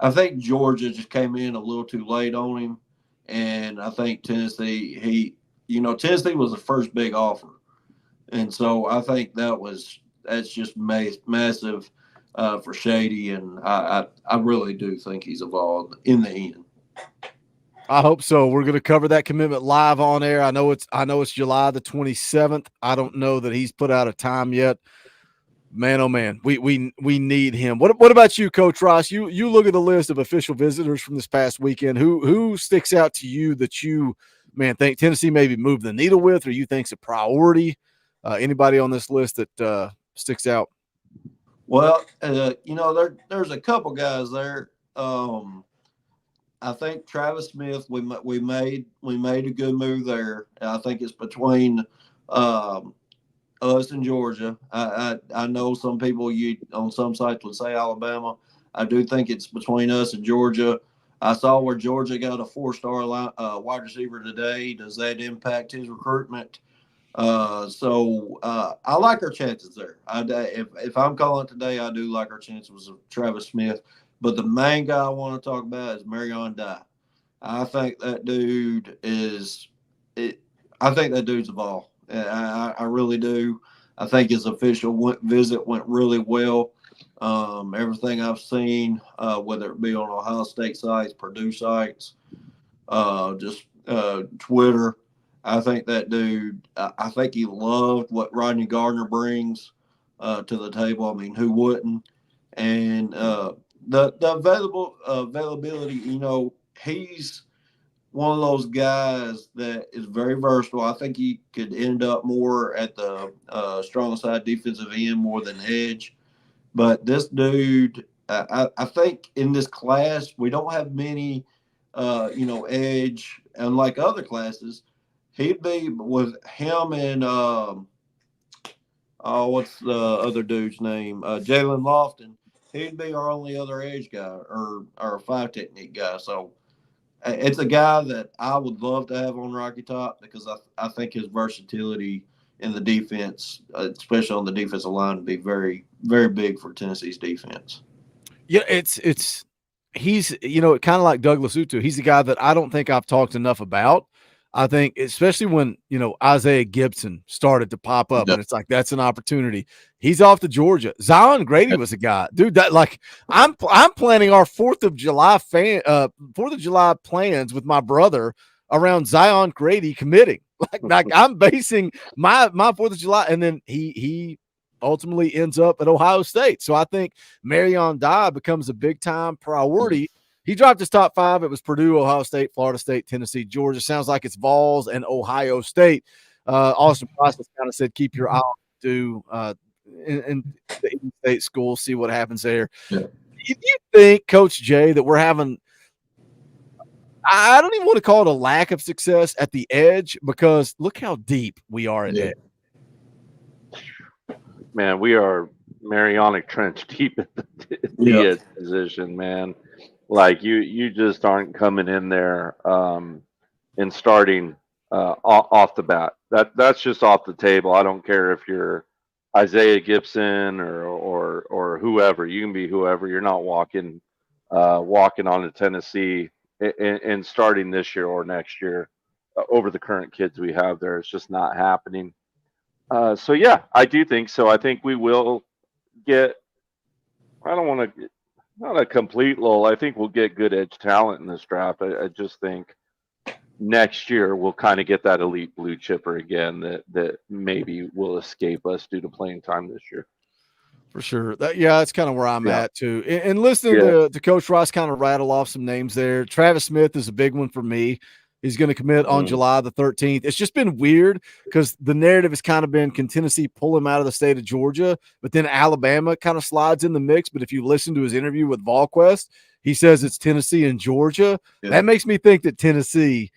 I think Georgia just came in a little too late on him, and I think Tennessee. Tennessee was the first big offer, and so I think that's just massive for Shady, and I really do think he's evolved in the end. I hope so. We're going to cover that commitment live on air. I know it's July the 27th. I don't know that he's put out a time yet. Man, oh man, we need him. What about you, Coach Ross? You look at the list of official visitors from this past weekend. Who sticks out to you that you, man, think Tennessee maybe moved the needle with, or you think's a priority? Anybody on this list that sticks out? Well, there's a couple guys there. I think Travis Smith, we made a good move there. I think it's between us and Georgia. I know some people on some sites would say Alabama. I do think it's between us and Georgia. I saw where Georgia got a 4-star wide receiver today. Does that impact his recruitment? So I like our chances there. If I'm calling today, I do like our chances of Travis Smith. But the main guy I want to talk about is Marion Dye. I think that dude is – I think that dude's a ball. I really do. I think his official visit went really well. Everything I've seen, whether it be on Ohio State sites, Purdue sites, Twitter, I think that dude, I think he loved what Rodney Gardner brings to the table. I mean, who wouldn't? And the availability, he's one of those guys that is very versatile. I think he could end up more at the strong side defensive end more than edge. But this dude, I think in this class, we don't have many, edge. Unlike other classes, he'd be with him and oh, what's the other dude's name? Jalen Lofton. He'd be our only other edge guy or our 5 technique guy. So it's a guy that I would love to have on Rocky Top because I think his versatility in the defense, especially on the defensive line, would be very, very big for Tennessee's defense. Yeah, he's kind of like Douglas Utu. He's a guy that I don't think I've talked enough about. I think especially when Isaiah Gibson started to pop up, and it's like that's an opportunity. He's off to Georgia. Zion Grady was a guy, dude. That I'm planning our 4th of July plans with my brother around Zion Grady committing. Like I'm basing my 4th of July, and then he ultimately ends up at Ohio State. So I think Marion Dye becomes a big time priority. He dropped his top 5. It was Purdue, Ohio State, Florida State, Tennessee, Georgia. Sounds like it's Vols and Ohio State. Austin Price has kind of said keep your eye on in the in-state schools, see what happens there. Yeah. Do you think, Coach Jay, that we're having – I don't even want to call it a lack of success at the edge because look how deep we are at edge. Man, we are Marionic Trench deep in the edge position, man. Like you just aren't coming in there and starting off the bat. That's just off the table. I don't care if you're Isaiah Gibson or whoever. You can be whoever. You're not walking on to Tennessee and starting this year or next year over the current kids we have there. It's just not happening. So yeah, I do think so. I think we will get. I don't want to. Not a complete lull. I think we'll get good edge talent in this draft. I just think next year we'll kind of get that elite blue chipper again that maybe will escape us due to playing time this year. For sure. That's kind of where I'm at too. And listening to Coach Ross kind of rattle off some names there. Travis Smith is a big one for me. He's going to commit on July the 13th. It's just been weird because the narrative has kind of been, can Tennessee pull him out of the state of Georgia? But then Alabama kind of slides in the mix. But if you listen to his interview with VolQuest, he says it's Tennessee and Georgia. Yeah. That makes me think that Tennessee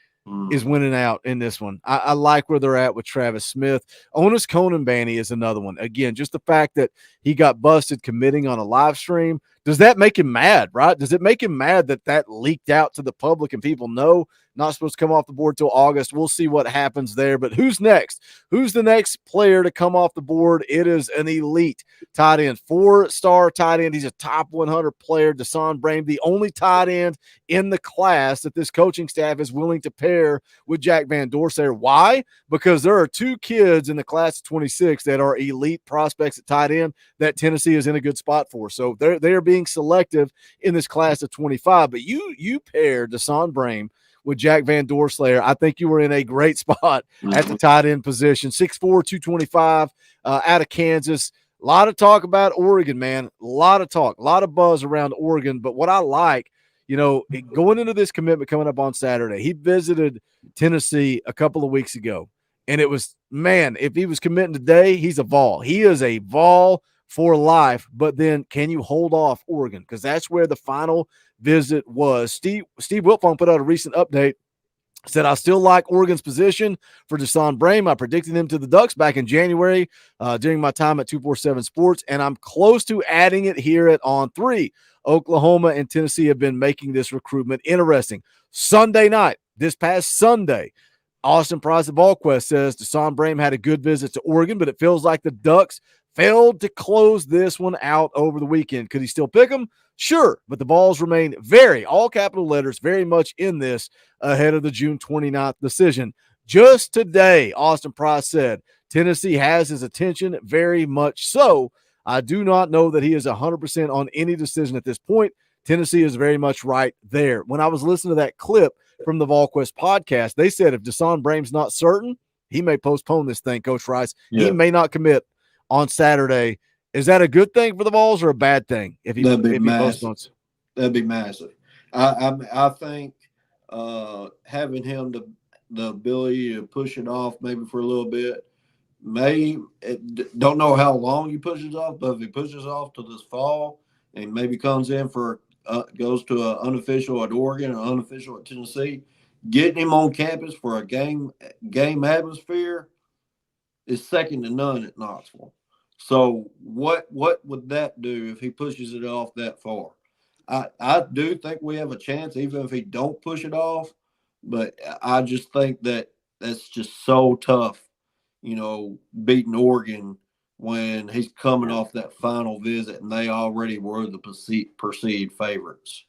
is winning out in this one. I like where they're at with Travis Smith. Onus Conanbanny is another one. Again, just the fact that he got busted committing on a live stream. Does that make him mad, right? Does it make him mad that leaked out to the public and people know not supposed to come off the board till August? We'll see what happens there. But who's next? Who's the next player to come off the board? It is an elite tight end, 4-star tight end. He's a top 100 player, Desean Braam, the only tight end in the class that this coaching staff is willing to pair with Jack Van Dorsey. Why? Because there are 2 kids in the class of 26 that are elite prospects at tight end that Tennessee is in a good spot for. So they're being selective in this class of 25. But you pair Desean Braam with Jack Van Dorsey, I think you were in a great spot at the tight end position. 6'4", 225 out of Kansas. A lot of talk about Oregon, man. A lot of talk, a lot of buzz around Oregon. But what I like, going into this commitment coming up on Saturday, he visited Tennessee a couple of weeks ago. And it was, man, if he was committing today, he's a Vol. He is a Vol for life. But then can you hold off Oregon? Because that's where the final visit was. Steve Wiltfong put out a recent update, said, I still like Oregon's position for Desean Braam. I predicted him to the Ducks back in January during my time at 247 Sports, and I'm close to adding it here at On 3. Oklahoma and Tennessee have been making this recruitment interesting. Sunday night, this past Sunday, Austin Price of VolQuest says Desean Braam had a good visit to Oregon, but it feels like the Ducks failed to close this one out over the weekend. Could he still pick them? Sure, but the Vols remain all capital letters, very much in this ahead of the June 29th decision. Just today, Austin Price said Tennessee has his attention, very much so. I do not know that he is 100% on any decision at this point. Tennessee is very much right there. When I was listening to that clip from the VolQuest podcast, they said if Desean Braam's not certain, he may postpone this thing, Coach Rice. Yeah. He may not commit on Saturday. Is that a good thing for the Vols or a bad thing if he postpones? That'd be massive. I think having him the ability to push it off maybe for a little bit, don't know how long he pushes off, but if he pushes off to this fall and maybe comes in for goes to an unofficial at Oregon or unofficial at Tennessee, getting him on campus for a game atmosphere is second to none at Knoxville. So what would that do if he pushes it off that far? I do think we have a chance, even if he don't push it off. But I just think that's just so tough, beating Oregon when he's coming off that final visit and they already were the perceived favorites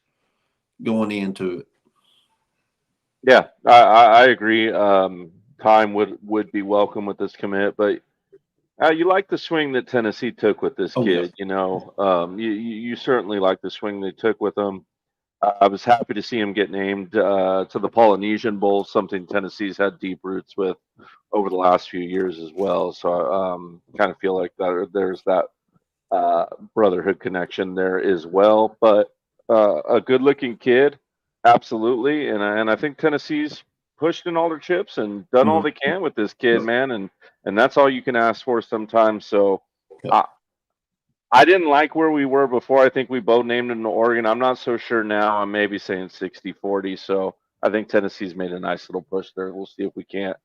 going into it. Yeah, I agree. Time would be welcome with this commit, but you like the swing that Tennessee took with this kid. You certainly like the swing they took with him. I was happy to see him get named to the Polynesian Bowl, something Tennessee's had deep roots with over the last few years as well. So I kind of feel like there's that brotherhood connection there as well. But a good-looking kid, absolutely. And I think Tennessee's pushed in all their chips and done all they can with this kid, man. And that's all you can ask for sometimes. So I didn't like where we were before. I think we both named him to Oregon. I'm not so sure now. I'm maybe saying 60-40. So I think Tennessee's made a nice little push there. We'll see if we can't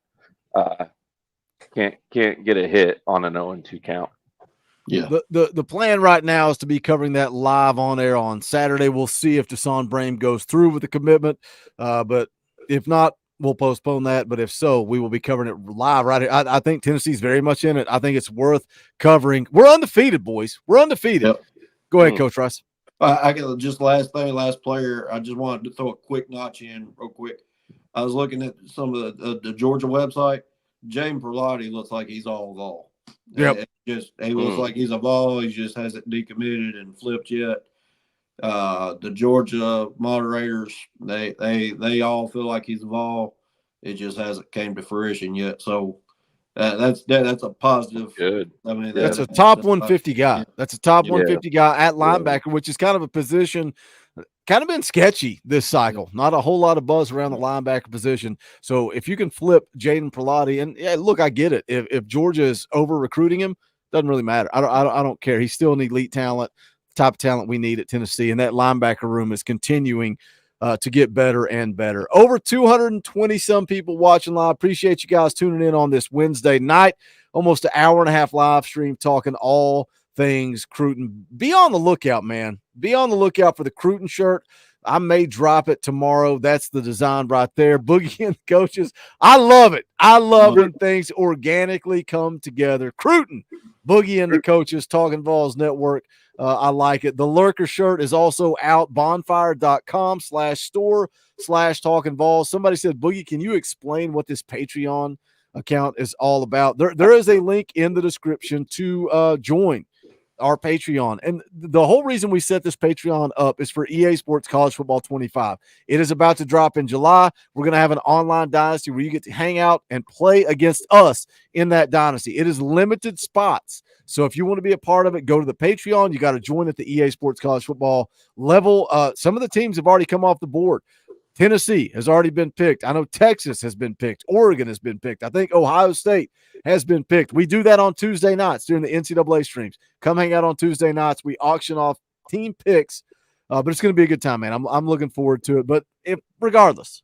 get a hit on an 0-2 count. Yeah. The plan right now is to be covering that live on air on Saturday. We'll see if Desean Braam goes through with the commitment. But if not, we'll postpone that. But if so, we will be covering it live right here. I think Tennessee's very much in it. I think it's worth covering. We're undefeated, boys. We're undefeated. Yep. Go ahead, Coach Rice. I got just last player. I just wanted to throw a quick notch in real quick. I was looking at some of the Georgia website. Jaden Perlotti looks like he's all Vol. Yep. He looks like he's a Vol. He just hasn't decommitted and flipped yet. The Georgia moderators, they all feel like he's a Vol. It just hasn't came to fruition yet. So that's a positive. Good. I mean, that's a top 150 guy. That's a top 150 guy at linebacker, which is kind of a position kind of been sketchy this cycle. Not a whole lot of buzz around the linebacker position. So if you can flip Jaden Perlotti, and look, I get it. If Georgia is over recruiting him, doesn't really matter. I don't care. He's still an elite talent, type of talent we need at Tennessee, and that linebacker room is continuing to get better and better. Over 220 some people watching live. Appreciate you guys tuning in on this Wednesday night. Almost an hour and a half live stream talking all things Cruitin. Be on the lookout, man. Be on the lookout for the Cruitin shirt. I may drop it tomorrow. That's the design right there. Boogie and the coaches. I love it. I love when things organically come together. Cruitin, Boogie and the coaches, Talkin VAWLS Network. I like it. The Lurker shirt is also out. Bonfire.com/store/Talkin VAWLS. Somebody said, Boogie, can you explain what this Patreon account is all about? There is a link in the description to join our Patreon. And the whole reason we set this Patreon up is for EA Sports College Football 25. It is about to drop in July. We're going to have an online dynasty where you get to hang out and play against us in that dynasty. It is limited spots. So if you want to be a part of it, go to the Patreon. You got to join at the EA Sports College Football level. Some of the teams have already come off the board. Tennessee has already been picked. I know Texas has been picked. Oregon has been picked. I think Ohio State has been picked. We do that on Tuesday nights during the NCAA streams. Come hang out on Tuesday nights. We auction off team picks, but it's going to be a good time, man. I'm looking forward to it. But regardless,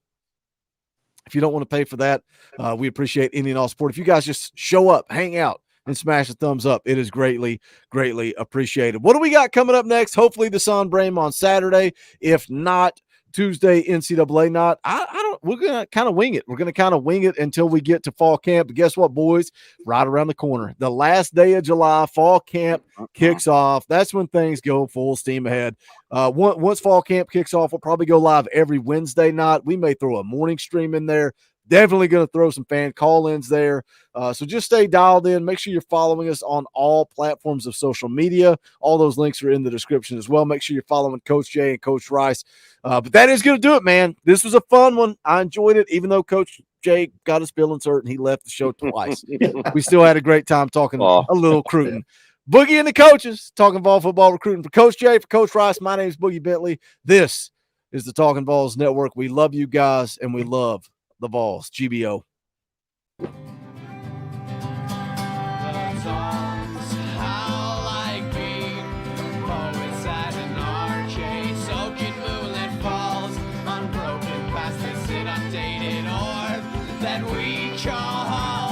if you don't want to pay for that, we appreciate any and all support. If you guys just show up, hang out, and smash a thumbs up, it is greatly, greatly appreciated. What do we got coming up next? Hopefully Desean Braam on Saturday. If not, Tuesday NCAA night. We're going to kind of wing it. We're going to kind of wing it until we get to fall camp. But guess what, boys? Right around the corner. The last day of July, fall camp kicks off. That's when things go full steam ahead. Once fall camp kicks off, we'll probably go live every Wednesday night. We may throw a morning stream in there. Definitely going to throw some fan call-ins there. So just stay dialed in. Make sure you're following us on all platforms of social media. All those links are in the description as well. Make sure you're following Coach Jay and Coach Rice. But that is going to do it, man. This was a fun one. I enjoyed it, even though Coach Jay got his feelings hurt and he left the show twice. We still had a great time talking a little Cruitin. Boogie and the coaches, Talkin VAWLS football recruiting. For Coach Jay, for Coach Rice, my name is Boogie Bentley. This is the Talkin VAWLS Network. We love you guys, and we love the Vols. GBO. That we call home.